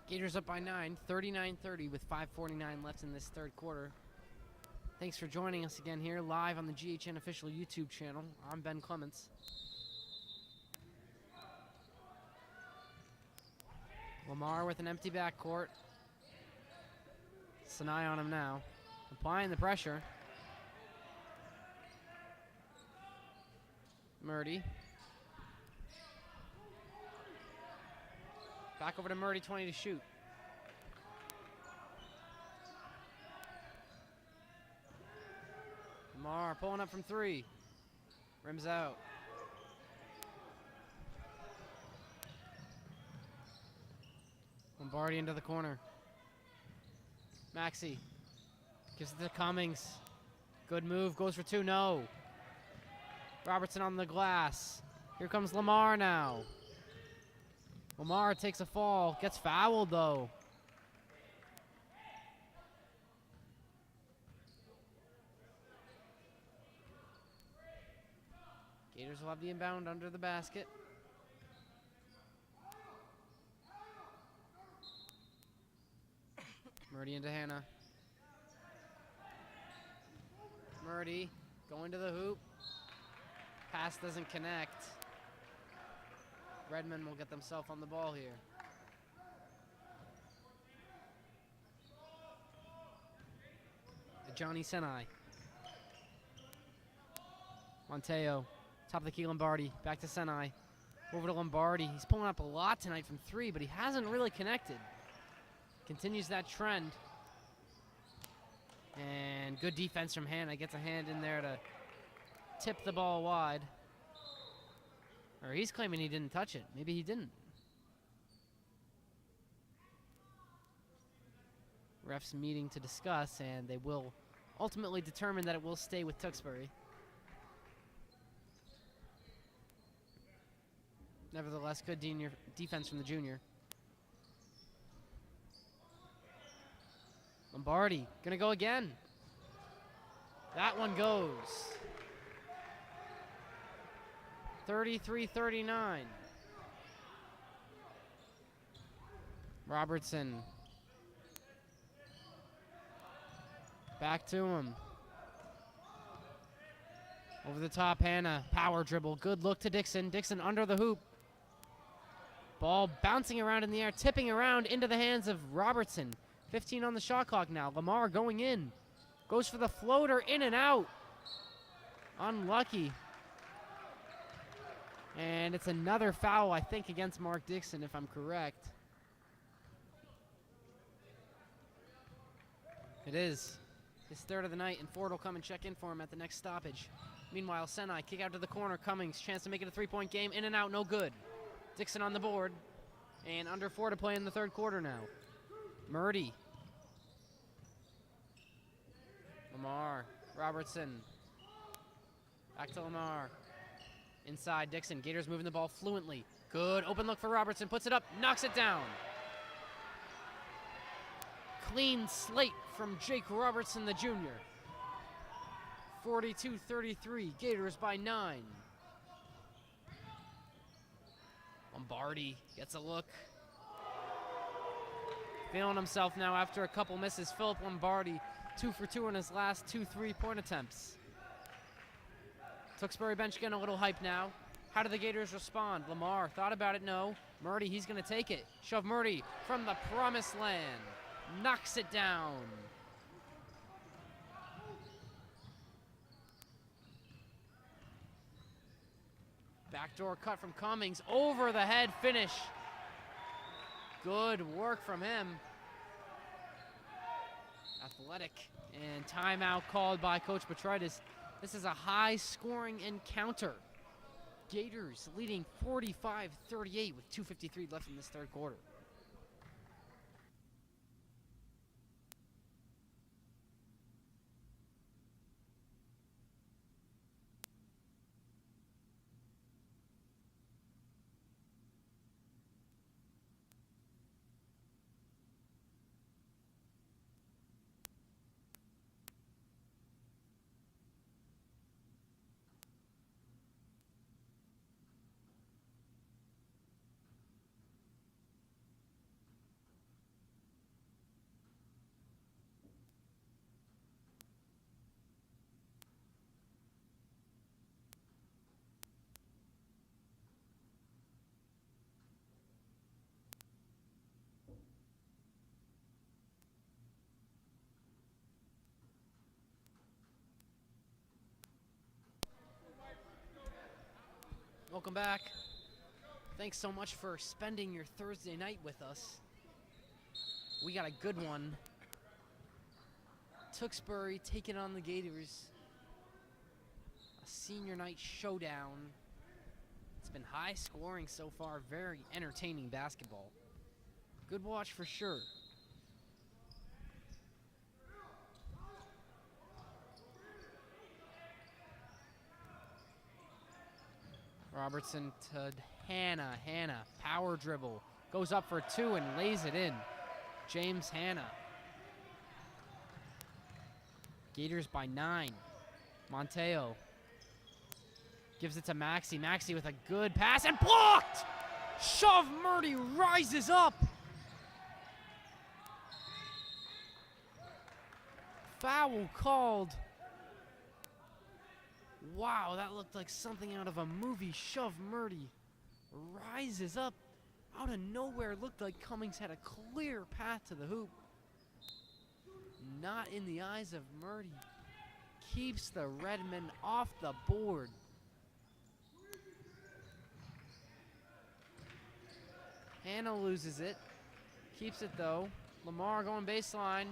Gators up by 9, 39-30 with 5:49 left in this third quarter. Thanks for joining us again here live on the GHN official YouTube channel. I'm Ben Clements. Lamar with an empty backcourt. Sinai on him now. Applying the pressure. Murdy. Back over to Murdy, 20 to shoot. Lamar pulling up from 3. Rims out. Lombardi into the corner. Maxey gives it to Cummings. Good move, goes for 2, no. Robertson on the glass. Here comes Lamar now. Lamar takes a fall, gets fouled though. Gators will have the inbound under the basket. Murdy into Hannah. Murdy going to the hoop. Pass doesn't connect. Redmond will get themselves on the ball here. Johnny Sinai. Monteo, top of the key, Lombardi. Back to Sinai. Over to Lombardi. He's pulling up a lot tonight from 3, but he hasn't really connected. Continues that trend. And good defense from Hannah. Gets a hand in there to tip the ball wide. Or he's claiming he didn't touch it. Maybe he didn't. Refs meeting to discuss, and they will ultimately determine that it will stay with Tewksbury. Nevertheless, good defense from the junior. Lombardi, gonna go again. That one goes. 33-39. Robertson. Back to him. Over the top, Hannah. Power dribble. Good look to Dixon. Dixon under the hoop. Ball bouncing around in the air, tipping around into the hands of Robertson. 15 on the shot clock now. Lamar going in. Goes for the floater, in and out. Unlucky. And it's another foul, I think, against Mark Dixon, if I'm correct. It is. His third of the night, and Ford will come and check in for him at the next stoppage. Meanwhile, Sinai, kick out to the corner. Cummings, chance to make it a three-point game. In and out, no good. Dixon on the board. And under 4 to play in the third quarter now. Murdy. Lamar. Robertson. Back to Lamar. Inside, Dixon. Gators moving the ball fluently. Good open look for Robertson. Puts it up. Knocks it down. Clean slate from Jake Robertson, the junior. 42-33. Gators by 9. Lombardi gets a look. Feeling himself now after a couple misses. Philip Lombardi, 2 for 2 in his last 2 3-point attempts. Tewksbury bench getting a little hype now. How do the Gators respond? Lamar thought about it, no. Murdy, he's going to take it. Shove Murdy from the promised land. Knocks it down. Backdoor cut from Cummings. Over the head finish. Good work from him. Athletic. And timeout called by Coach Botrytis. This is a high-scoring encounter. Gators leading 45-38 with 2:53 left in this third quarter. Welcome back. Thanks so much for spending your Thursday night with us. We got a good one. Tewksbury taking on the Gators. A senior night showdown. It's been high scoring so far, very entertaining basketball. Good watch for sure. Robertson to Hannah. Hannah, power dribble. Goes up for two and lays it in. James Hannah. Gators by 9. Monteo gives it to Maxey. Maxey with a good pass and blocked! Shove Murdy rises up. Foul called. Wow, that looked like something out of a movie. Shove Murdy rises up out of nowhere. Looked like Cummings had a clear path to the hoop. Not in the eyes of Murdy. Keeps the Redmen off the board. Hannah loses it. Keeps it though. Lamar going baseline.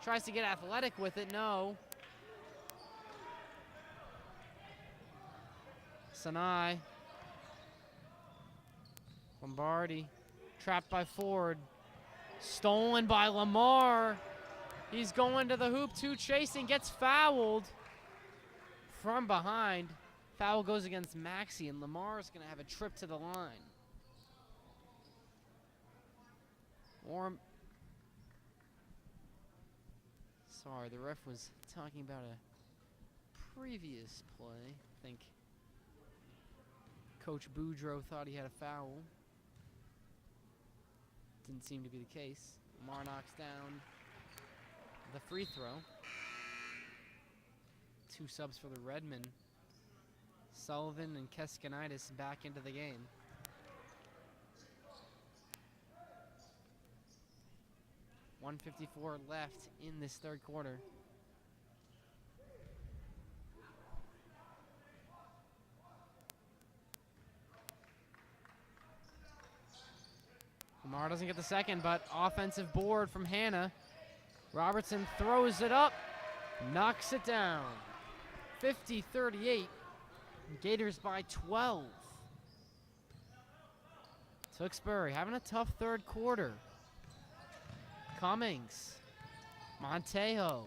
Tries to get athletic with it. No. Sanai. Lombardi. Trapped by Ford. Stolen by Lamar. He's going to the hoop, too, chasing. Gets fouled from behind. Foul goes against Maxey, and Lamar's going to have a trip to the line. Sorry, the ref was talking about a previous play. I think Coach Boudreaux thought he had a foul. Didn't seem to be the case. Lamar knocks down the free throw. 2 subs for the Redmen. Sullivan and Keskinaitis back into the game. .154 left in this third quarter. Lamar doesn't get the second, but offensive board from Hannah. Robertson throws it up, knocks it down. 50-38. Gators by 12. Tewksbury having a tough third quarter. Cummings. Monteo.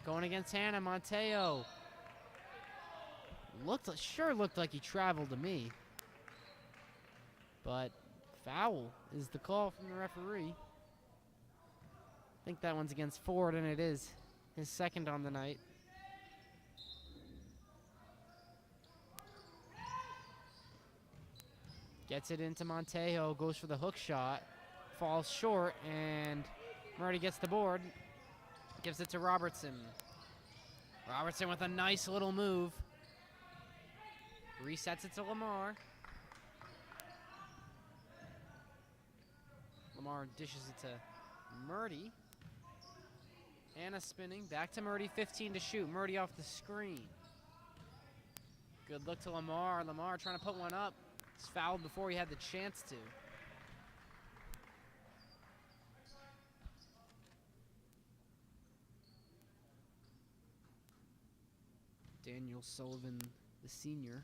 Going against Hannah. Monteo. Sure looked like he traveled to me. But foul is the call from the referee. I think that one's against Ford, and it is his second on the night. Gets it into Monteo, goes for the hook shot, falls short, and Murdy gets the board. Gives it to Robertson. Robertson with a nice little move. Resets it to Lamar. Lamar dishes it to Murdy. Hannah spinning, back to Murdy, 15 to shoot. Murdy off the screen. Good look to Lamar. Lamar trying to put one up. He's fouled before he had the chance to. Daniel Sullivan, the senior,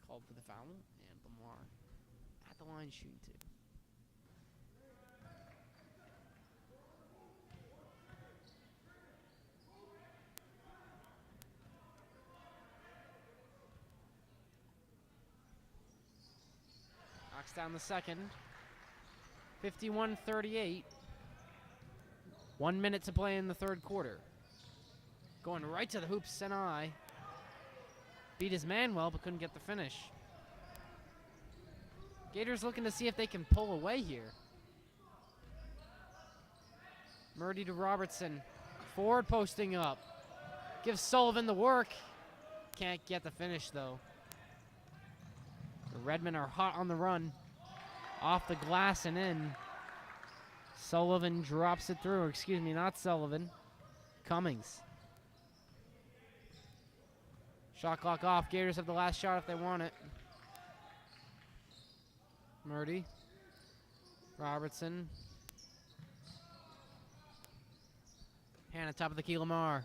called for the foul, and Lamar at the line shooting too. Knocks down the second. 51-38. 1 minute to play in the third quarter. Going right to the hoop, Senai. Beat his man well, but couldn't get the finish. Gators looking to see if they can pull away here. Murdy to Robertson. Ford posting up. Gives Sullivan the work. Can't get the finish, though. The Redmen are hot on the run. Off the glass and in. Sullivan drops it through. Excuse me, not Sullivan. Cummings. Shot clock off. Gators have the last shot if they want it. Murdy. Robertson. Hannah, top of the key, Lamar.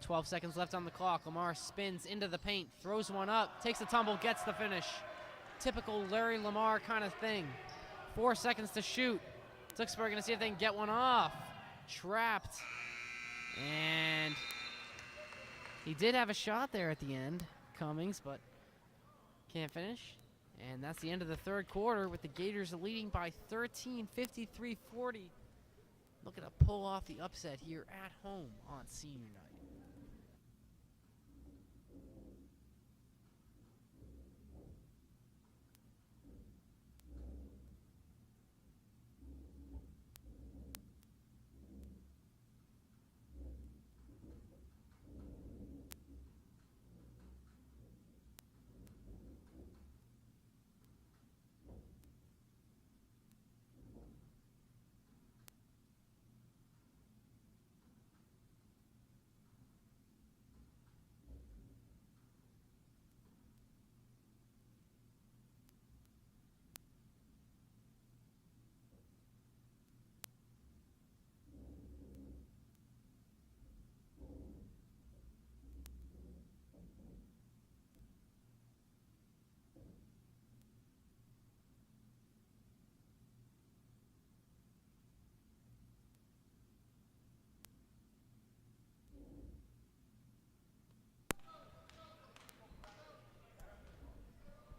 12 seconds left on the clock. Lamar spins into the paint, throws one up, takes a tumble, gets the finish. Typical Larry Lamar kind of thing. 4 seconds to shoot. Tewksbury gonna see if they can get one off. Trapped. And he did have a shot there at the end, Cummings, but can't finish. And that's the end of the third quarter with the Gators leading by 13, 53-40. Looking to pull off the upset here at home on senior night.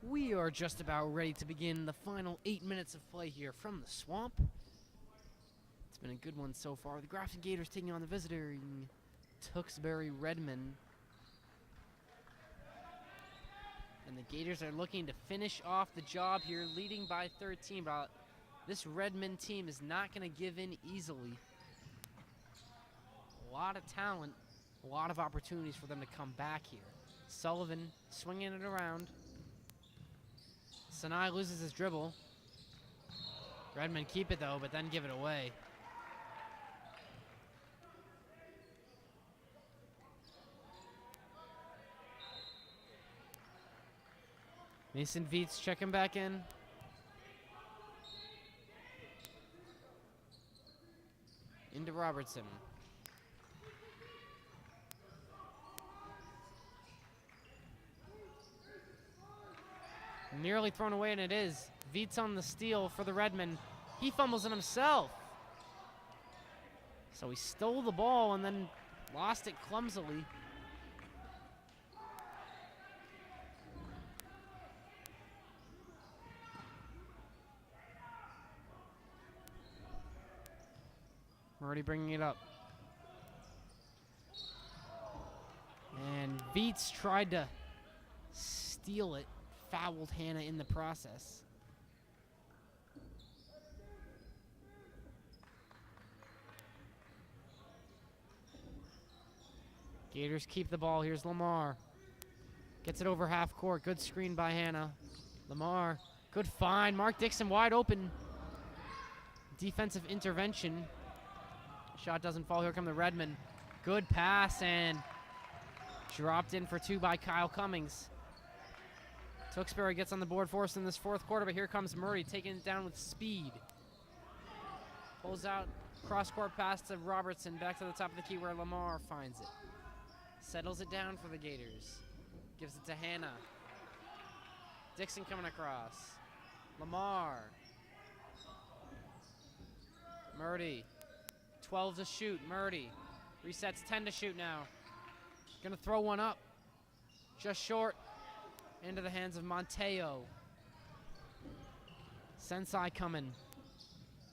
We are just about ready to begin the final 8 minutes of play here from the Swamp. It's been a good one so far. The Grafton Gators taking on the visiting Tewksbury Redmen. And the Gators are looking to finish off the job here, leading by 13. But this Redmen team is not going to give in easily. A lot of talent, a lot of opportunities for them to come back here. Sullivan swinging it around. Sinai loses his dribble. Redmen keep it though, but then give it away. Mason Veets checking back in. Into Robertson. Nearly thrown away, and it is. Veets on the steal for the Redmen. He fumbles it himself. So he stole the ball and then lost it clumsily. Already bringing it up. And Veets tried to steal it. Fouled Hannah in the process. Gators keep the ball. Here's Lamar. Gets it over half court. Good screen by Hannah. Lamar, good find. Mark Dixon wide open. Defensive intervention. Shot doesn't fall. Here come the Redmen. Good pass and dropped in for two by Kyle Cummings. Tewksbury gets on the board for us in this fourth quarter, but here comes Murray taking it down with speed. Pulls out, cross-court pass to Robertson, back to the top of the key where Lamar finds it. Settles it down for the Gators. Gives it to Hannah. Dixon coming across. Lamar. Murdy. 12 to shoot, Murdy. Resets 10 to shoot now. Gonna throw one up. Just short. Into the hands of Monteo. Sensei coming.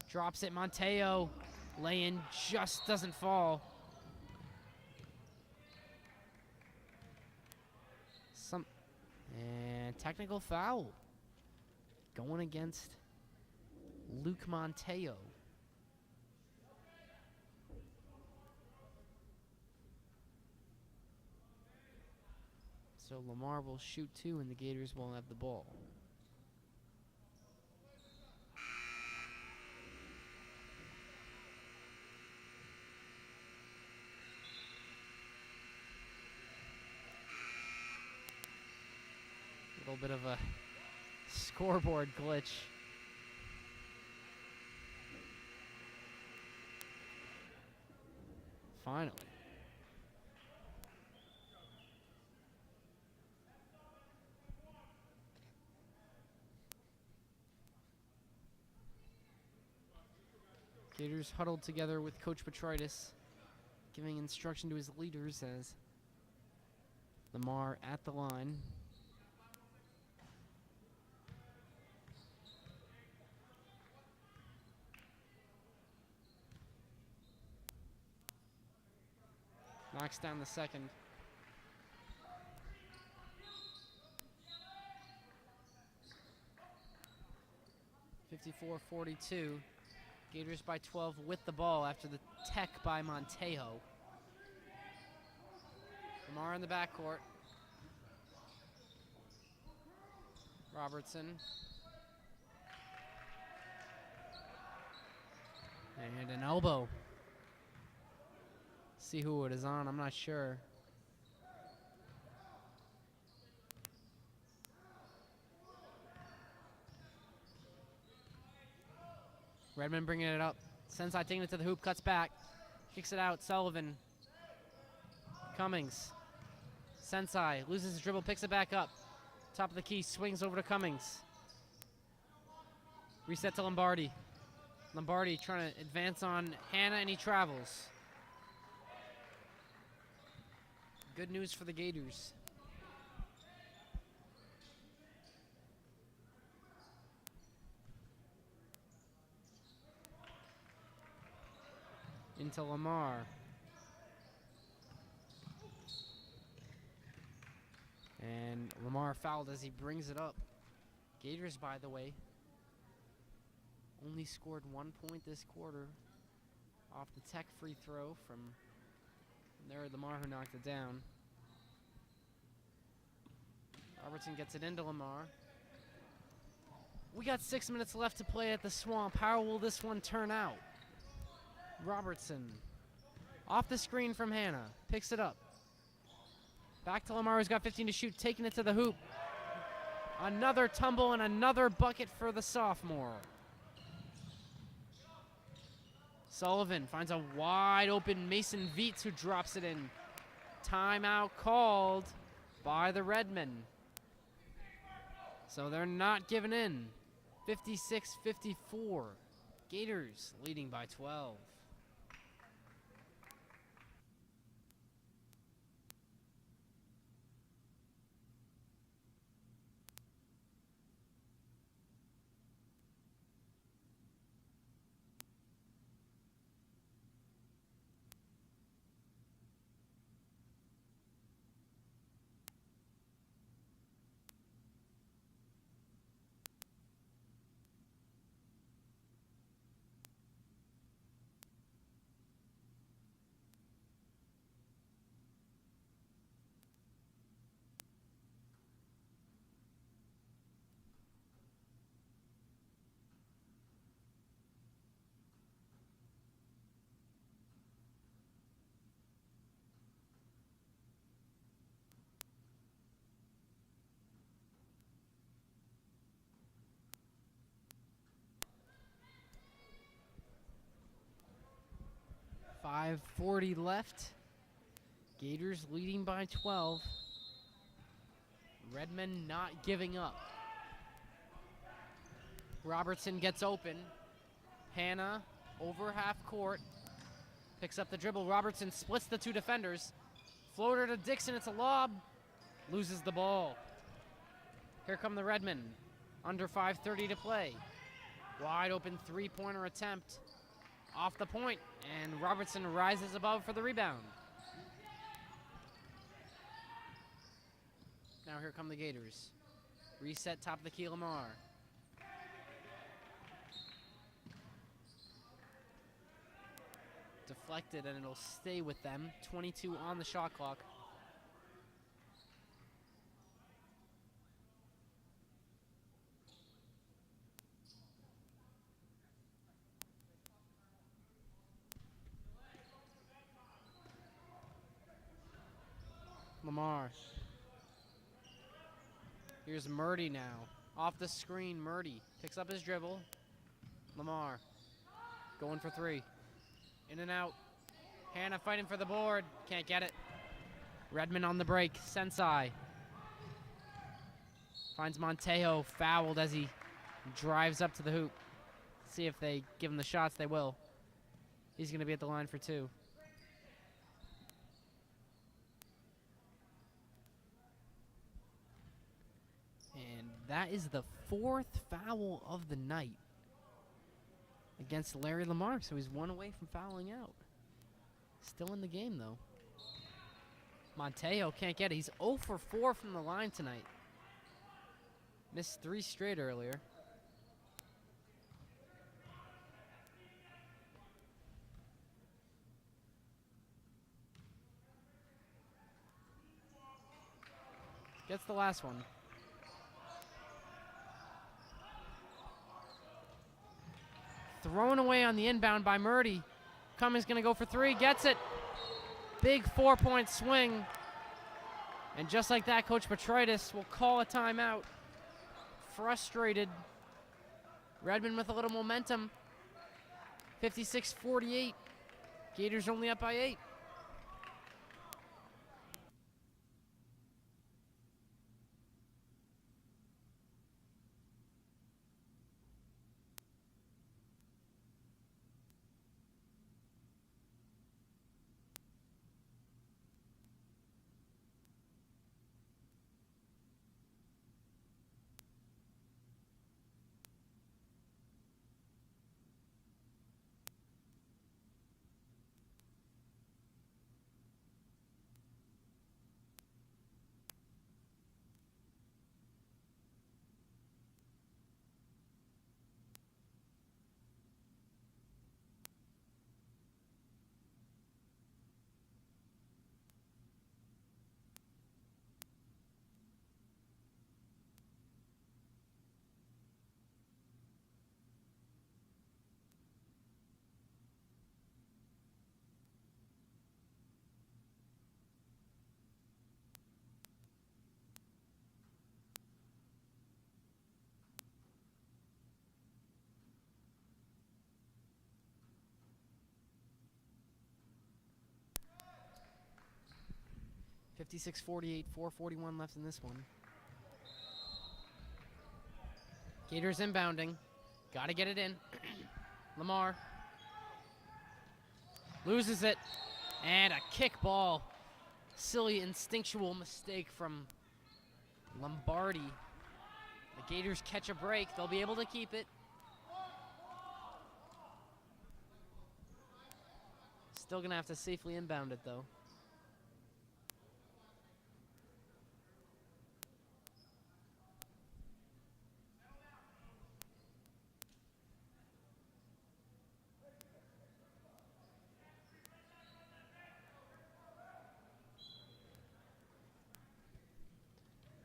Drops it, Monteo. Lay-in just doesn't fall. And technical foul. Going against Luke Monteo. So Lamar will shoot two, and the Gators will have the ball. A little bit of a Scoreboard glitch. Finally. Gators huddled together with Coach Petritis, giving instruction to his leaders as Lamar at the line. Knocks down the second. (54-42). Gators by 12 with the ball after the tech by Montejo. Lamar in the backcourt. Robertson. And an elbow. See who it is on, I'm not sure. Redmond bringing it up. Sensei taking it to the hoop, cuts back. Kicks it out, Sullivan. Cummings. Sensei loses his dribble, picks it back up. Top of the key, swings over to Cummings. Reset to Lombardi. Lombardi trying to advance on Hannah, and he travels. Good news for the Gators. Into Lamar. And Lamar fouled as he brings it up. Gators, by the way, only scored 1 point this quarter off the tech free throw from there, Lamar, who knocked it down. Robertson gets it into Lamar. We got 6 minutes left to play at the Swamp. How will this one turn out? Robertson. Off the screen from Hannah. Picks it up. Back to Lamar, who's got 15 to shoot. Taking it to the hoop. Another tumble and another bucket for the sophomore. Sullivan finds a wide open Mason Viets, who drops it in. Timeout called by the Redmen. So they're not giving in. 56-54. Gators leading by 12. .540 left. Gators leading by 12. Redmond not giving up. Robertson gets open. Hannah over half court. Picks up the dribble. Robertson splits the two defenders. Floater to Dixon. It's a lob. Loses the ball. Here come the Redmen. Under 5:30 to play. Wide open three-pointer attempt. Off the point, and Robertson rises above for the rebound. Now here come the Gators. Reset, top of the key, Lamar. Deflected, and it'll stay with them. 22 on the shot clock. Lamar. Here's Murdy now. Off the screen, Murdy picks up his dribble. Lamar going for three. In and out. Hannah fighting for the board. Can't get it. Redmond on the break. Sensei finds Montejo fouled as he drives up to the hoop. See if they give him the shots. They will. He's going to be at the line for two. And that is the fourth foul of the night against Larry Lamar, so he's one away from fouling out. Still in the game, though. Montejo can't get it. He's 0 for 4 from the line tonight. Missed 3 straight earlier. Gets the last one. Thrown away on the inbound by Murdy. Cummings gonna go for three, gets it. Big 4-point swing. And just like that, Coach Petritis will call a timeout. Frustrated. Redmond with a little momentum. 56-48. Gators only up by 8. (56-48), 4:41 left in this one. Gators inbounding. Got to get it in. Lamar loses it. And a kick ball. Silly instinctual mistake from Lombardi. The Gators catch a break. They'll be able to keep it. Still going to have to safely inbound it, though.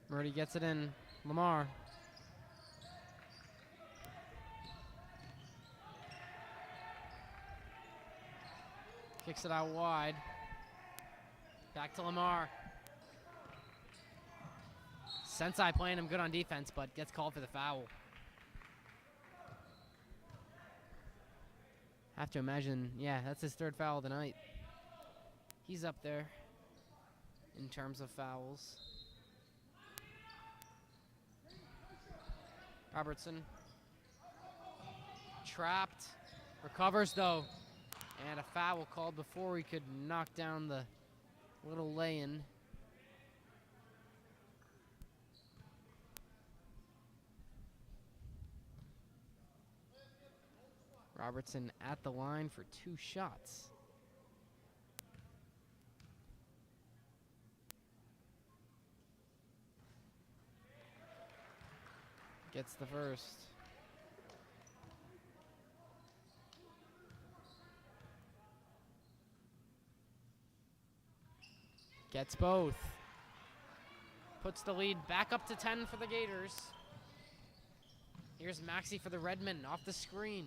Murdy gets it in. Lamar. Kicks it out wide. Back to Lamar. Sensei playing him good on defense, but gets called for the foul. Have to imagine, yeah, that's his third foul of the night. He's up there in terms of fouls. Robertson. Trapped. Recovers, though. And a foul called before he could knock down the little lay-in. Robertson at the line for 2 shots. Gets the first. Gets both. Puts the lead back up to 10 for the Gators. Here's Maxey for the Redmen off the screen.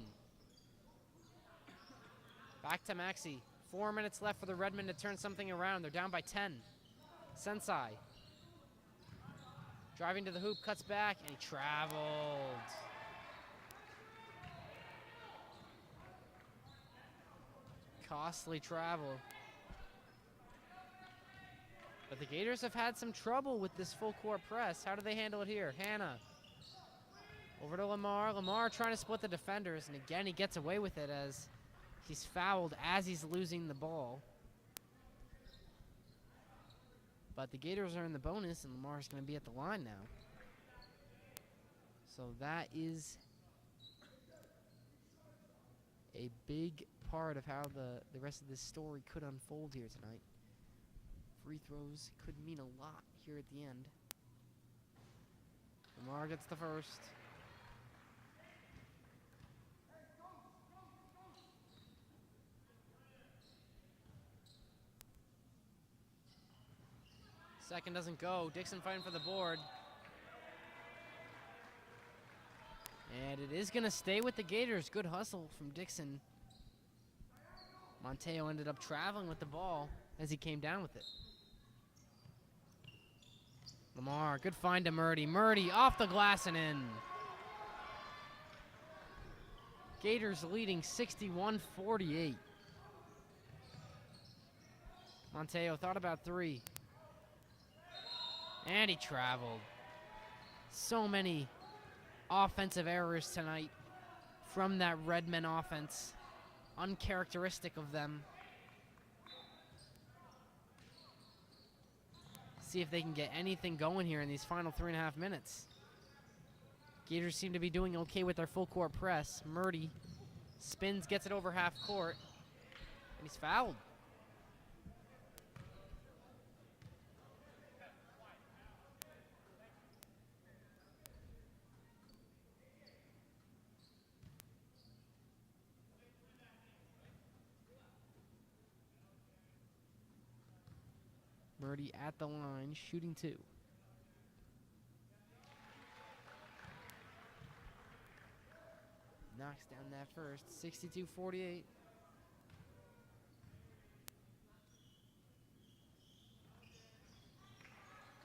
Back to Maxey. 4 minutes left for the Redmen to turn something around. They're down by 10. Sensei. Driving to the hoop, cuts back, and he traveled. Costly travel. But the Gators have had some trouble with this full court press. How do they handle it here? Hannah. Over to Lamar. Lamar trying to split the defenders, and again he gets away with it as he's fouled as he's losing the ball. But the Gators are in the bonus, and Lamar's going to be at the line now. So that is a big part of how the rest of this story could unfold here tonight. Free throws could mean a lot here at the end. Lamar gets the first. Second doesn't go. Dixon fighting for the board. And it is going to stay with the Gators. Good hustle from Dixon. Monteo ended up traveling with the ball as he came down with it. Lamar, good find to Murdy. Murdy off the glass and in. Gators leading 61-48. Monteo thought about three. And he traveled. So many offensive errors tonight from that Redmen offense. Uncharacteristic of them. See if they can get anything going here in these final 3.5 minutes. Gators seem to be doing okay with their full court press. Murdy spins, gets it over half court, and he's fouled. Murdy at the line, shooting two. Knocks down that first, 62-48.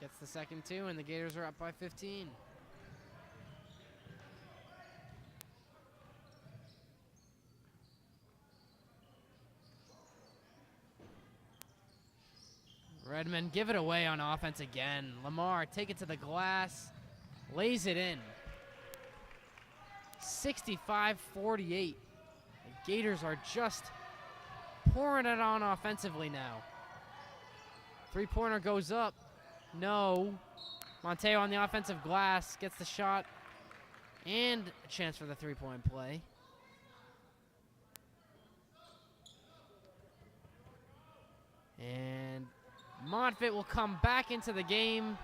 Gets the second two, and the Gators are up by 15. Redmen give it away on offense again. Lamar take it to the glass, lays it in. 65-48. The Gators are just pouring it on offensively now. Three-pointer goes up. No. Monteo on the offensive glass gets the shot and a chance for the three-point play. And Montfit will come back into the game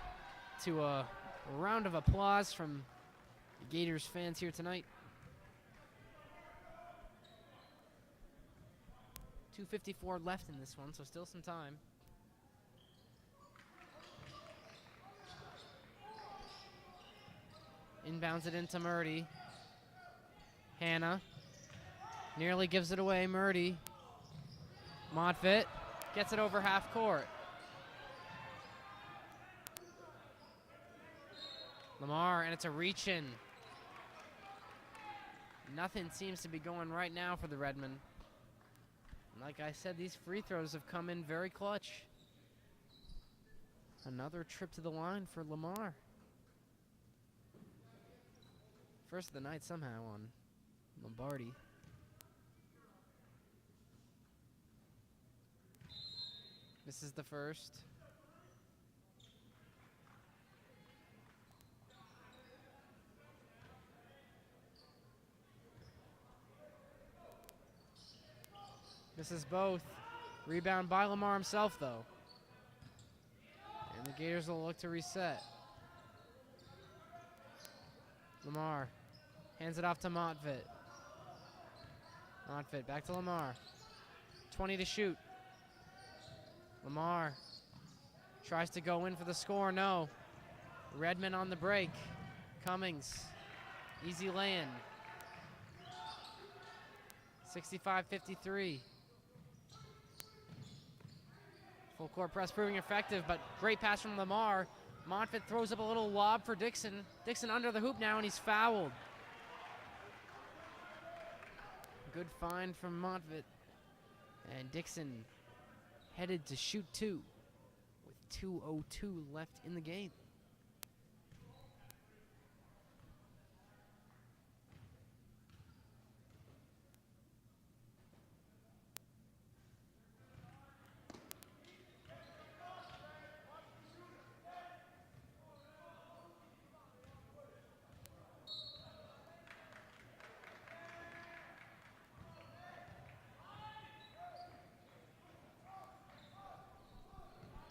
to a round of applause from the Gators fans here tonight. 2:54 left in this one, so still some time. Inbounds it into Murdy. Hannah nearly gives it away. Murdy. Montfit gets it over half court. Lamar, and it's a reach-in. Nothing seems to be going right now for the Redmen. And like I said, these free throws have come in very clutch. Another trip to the line for Lamar. First of the night somehow on Lombardi. This is the first. This is both. Rebound by Lamar himself, though. And the Gators will look to reset. Lamar hands it off to Montfit. Montfit back to Lamar. 20 to shoot. Lamar tries to go in for the score. No. Redmen on the break. Cummings. Easy lay-in. 65-53. Full court press proving effective, but great pass from Lamar. Montfort throws up a little lob for Dixon. Dixon under the hoop now, and he's fouled. Good find from Montfort. And Dixon headed to shoot 2 with 2:02 left in the game.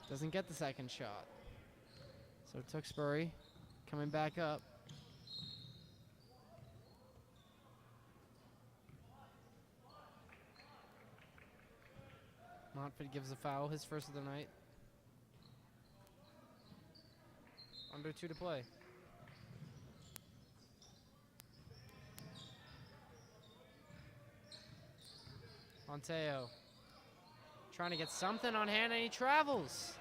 Doesn't get the second shot. So Tewksbury coming back up. Montfort gives a foul, his first of the night. Under 2 to play. Monteo trying to get something on hand, and he travels.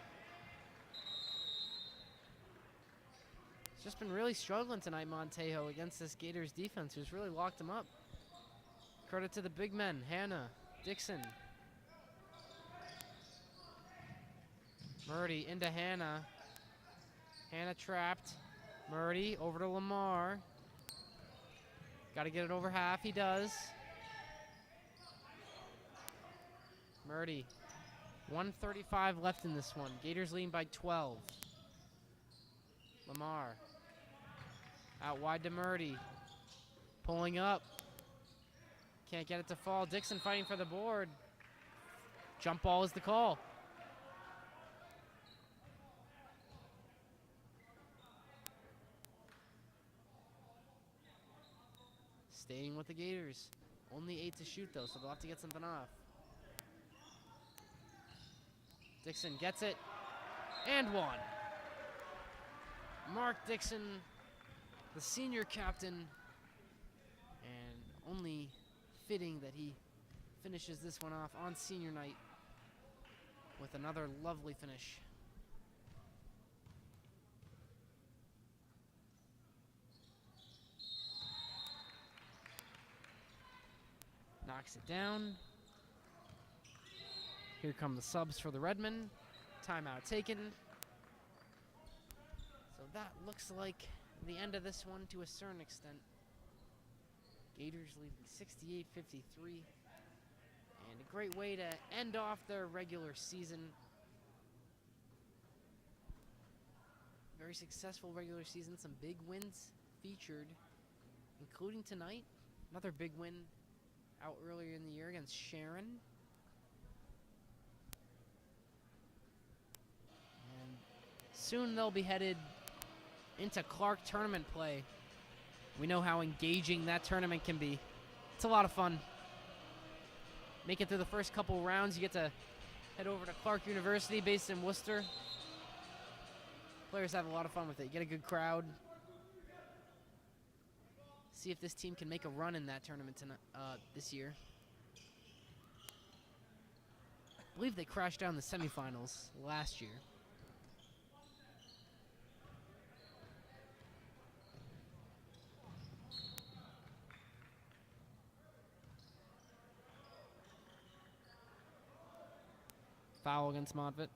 He's just been really struggling tonight, Monteo, against this Gators defense, who's really locked him up. Credit to the big men, Hannah, Dixon. Murdy into Hannah. Hannah trapped. Murdy over to Lamar. Got to get it over half, he does. Murdy. 1:35 left in this one. Gators leading by 12. Lamar. Out wide to Murdy. Pulling up. Can't get it to fall. Dixon fighting for the board. Jump ball is the call. Staying with the Gators. Only 8 to shoot though, so they'll have to get something off. Dixon gets it, and 1. Mark Dixon, the senior captain, and only fitting that he finishes this one off on senior night with another lovely finish. Knocks it down. Here come the subs for the Redmen. Timeout taken. So that looks like the end of this one to a certain extent. Gators leading 68-53. And a great way to end off their regular season. Very successful regular season. Some big wins featured, including tonight. Another big win out earlier in the year against Sharon. Soon they'll be headed into Clark tournament play. We know how engaging that tournament can be. It's a lot of fun. Make it through the first couple rounds, you get to head over to Clark University based in Worcester. Players have a lot of fun with it. You get a good crowd. See if this team can make a run in that tournament this year. I believe they crashed down the semifinals last year. Foul against Montfort.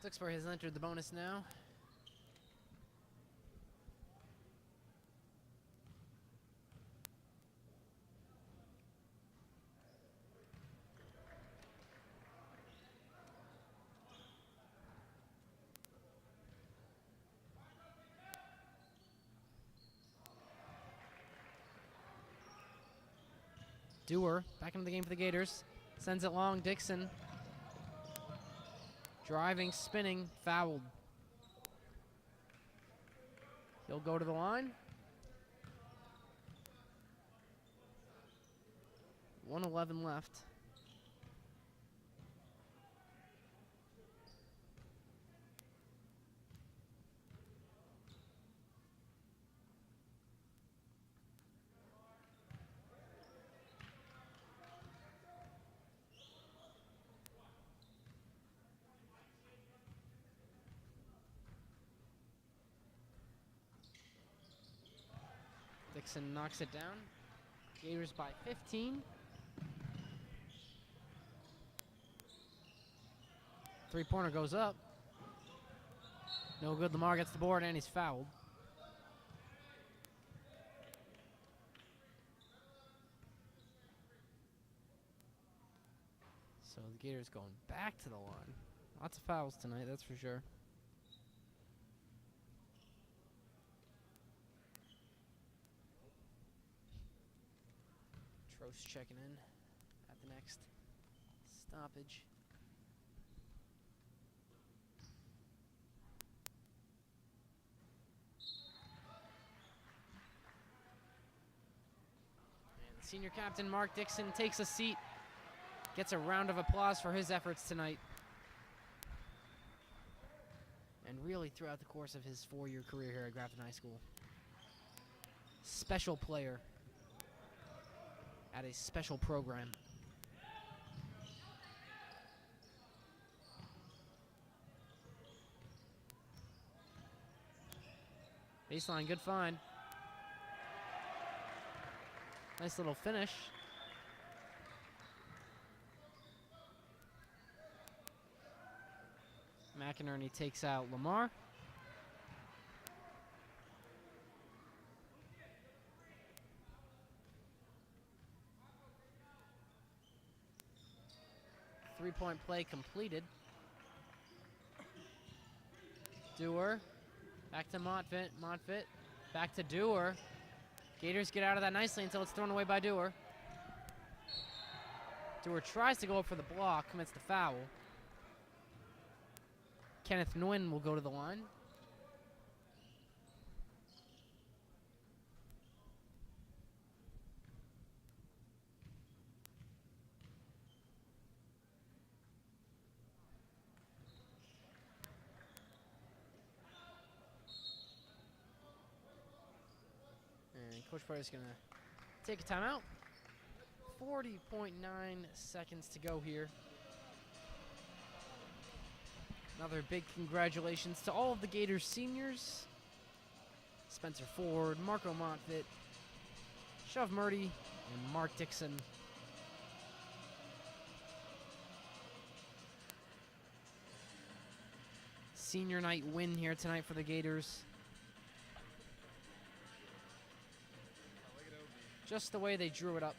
Tewksbury has entered the bonus now. Dewar back into the game for the Gators. Sends it long, Dixon. Driving, spinning, fouled. He'll go to the line. 1:11 left. Dixon knocks it down. Gators by 15. Three-pointer goes up. No good. Lamar gets the board, and he's fouled. So the Gators going back to the line. Lots of fouls tonight, that's for sure. Trost checking in at the next stoppage. And the senior captain, Mark Dixon, takes a seat. Gets a round of applause for his efforts tonight. And really throughout the course of his 4-year career here at Grafton High School. Special player at a special program. Baseline, good find. Nice little finish. McInerney takes out Lamar. Three-point play completed. Dewar. Back to Montfit. Montfit. Back to Dewar. Gators get out of that nicely until it's thrown away by Dewar. Dewar tries to go up for the block, commits the foul. Kenneth Nguyen will go to the line. And Coach Porter's going to take a timeout. 40.9 seconds to go here. Another big congratulations to all of the Gators seniors. Spencer Ford, Marco Montfit, Shove Murdy, and Mark Dixon. Senior night win here tonight for the Gators. Just the way they drew it up.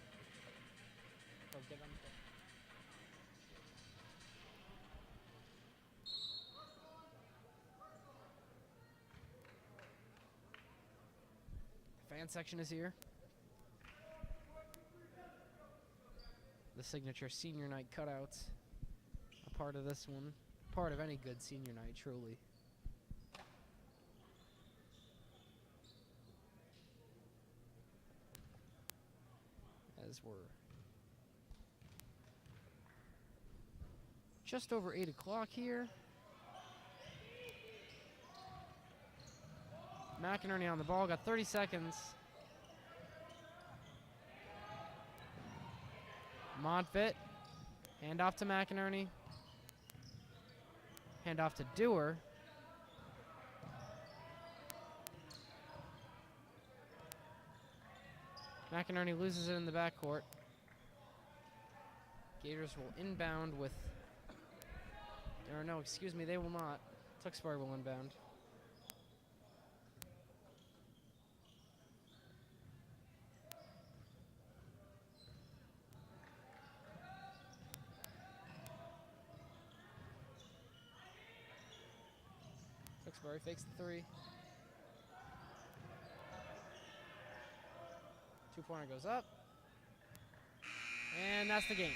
Fan section is here. The signature senior night cutouts. A part of this one. Part of any good senior night, truly. As we're just over 8 o'clock here. McInerney on the ball, got 30 seconds. Montfit, hand off to McInerney. Hand off to Dewar. McInerney loses it in the backcourt. Gators will inbound with, or no, excuse me, they will not. Tewksbury will inbound. Tewksbury fakes the three. Two-pointer goes up. And that's the game.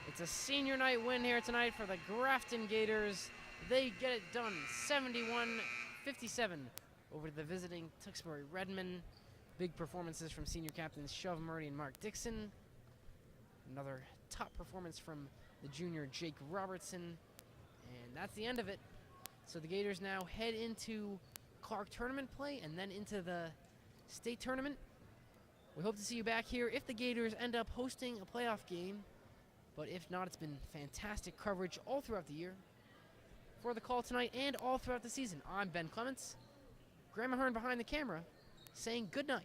It's a senior night win here tonight for the Grafton Gators. They get it done, 71-57 over the visiting Tewksbury Redmen. Big performances from senior captains Shove Murdy and Mark Dixon. Another top performance from the junior Jake Robertson. And that's the end of it. So the Gators now head into Clark tournament play and then into the state tournament. We hope to see you back here if the Gators end up hosting a playoff game. But if not, it's been fantastic coverage all throughout the year for the call tonight and all throughout the season. I'm Ben Clements. Graeme Ahern behind the camera. saying goodnight.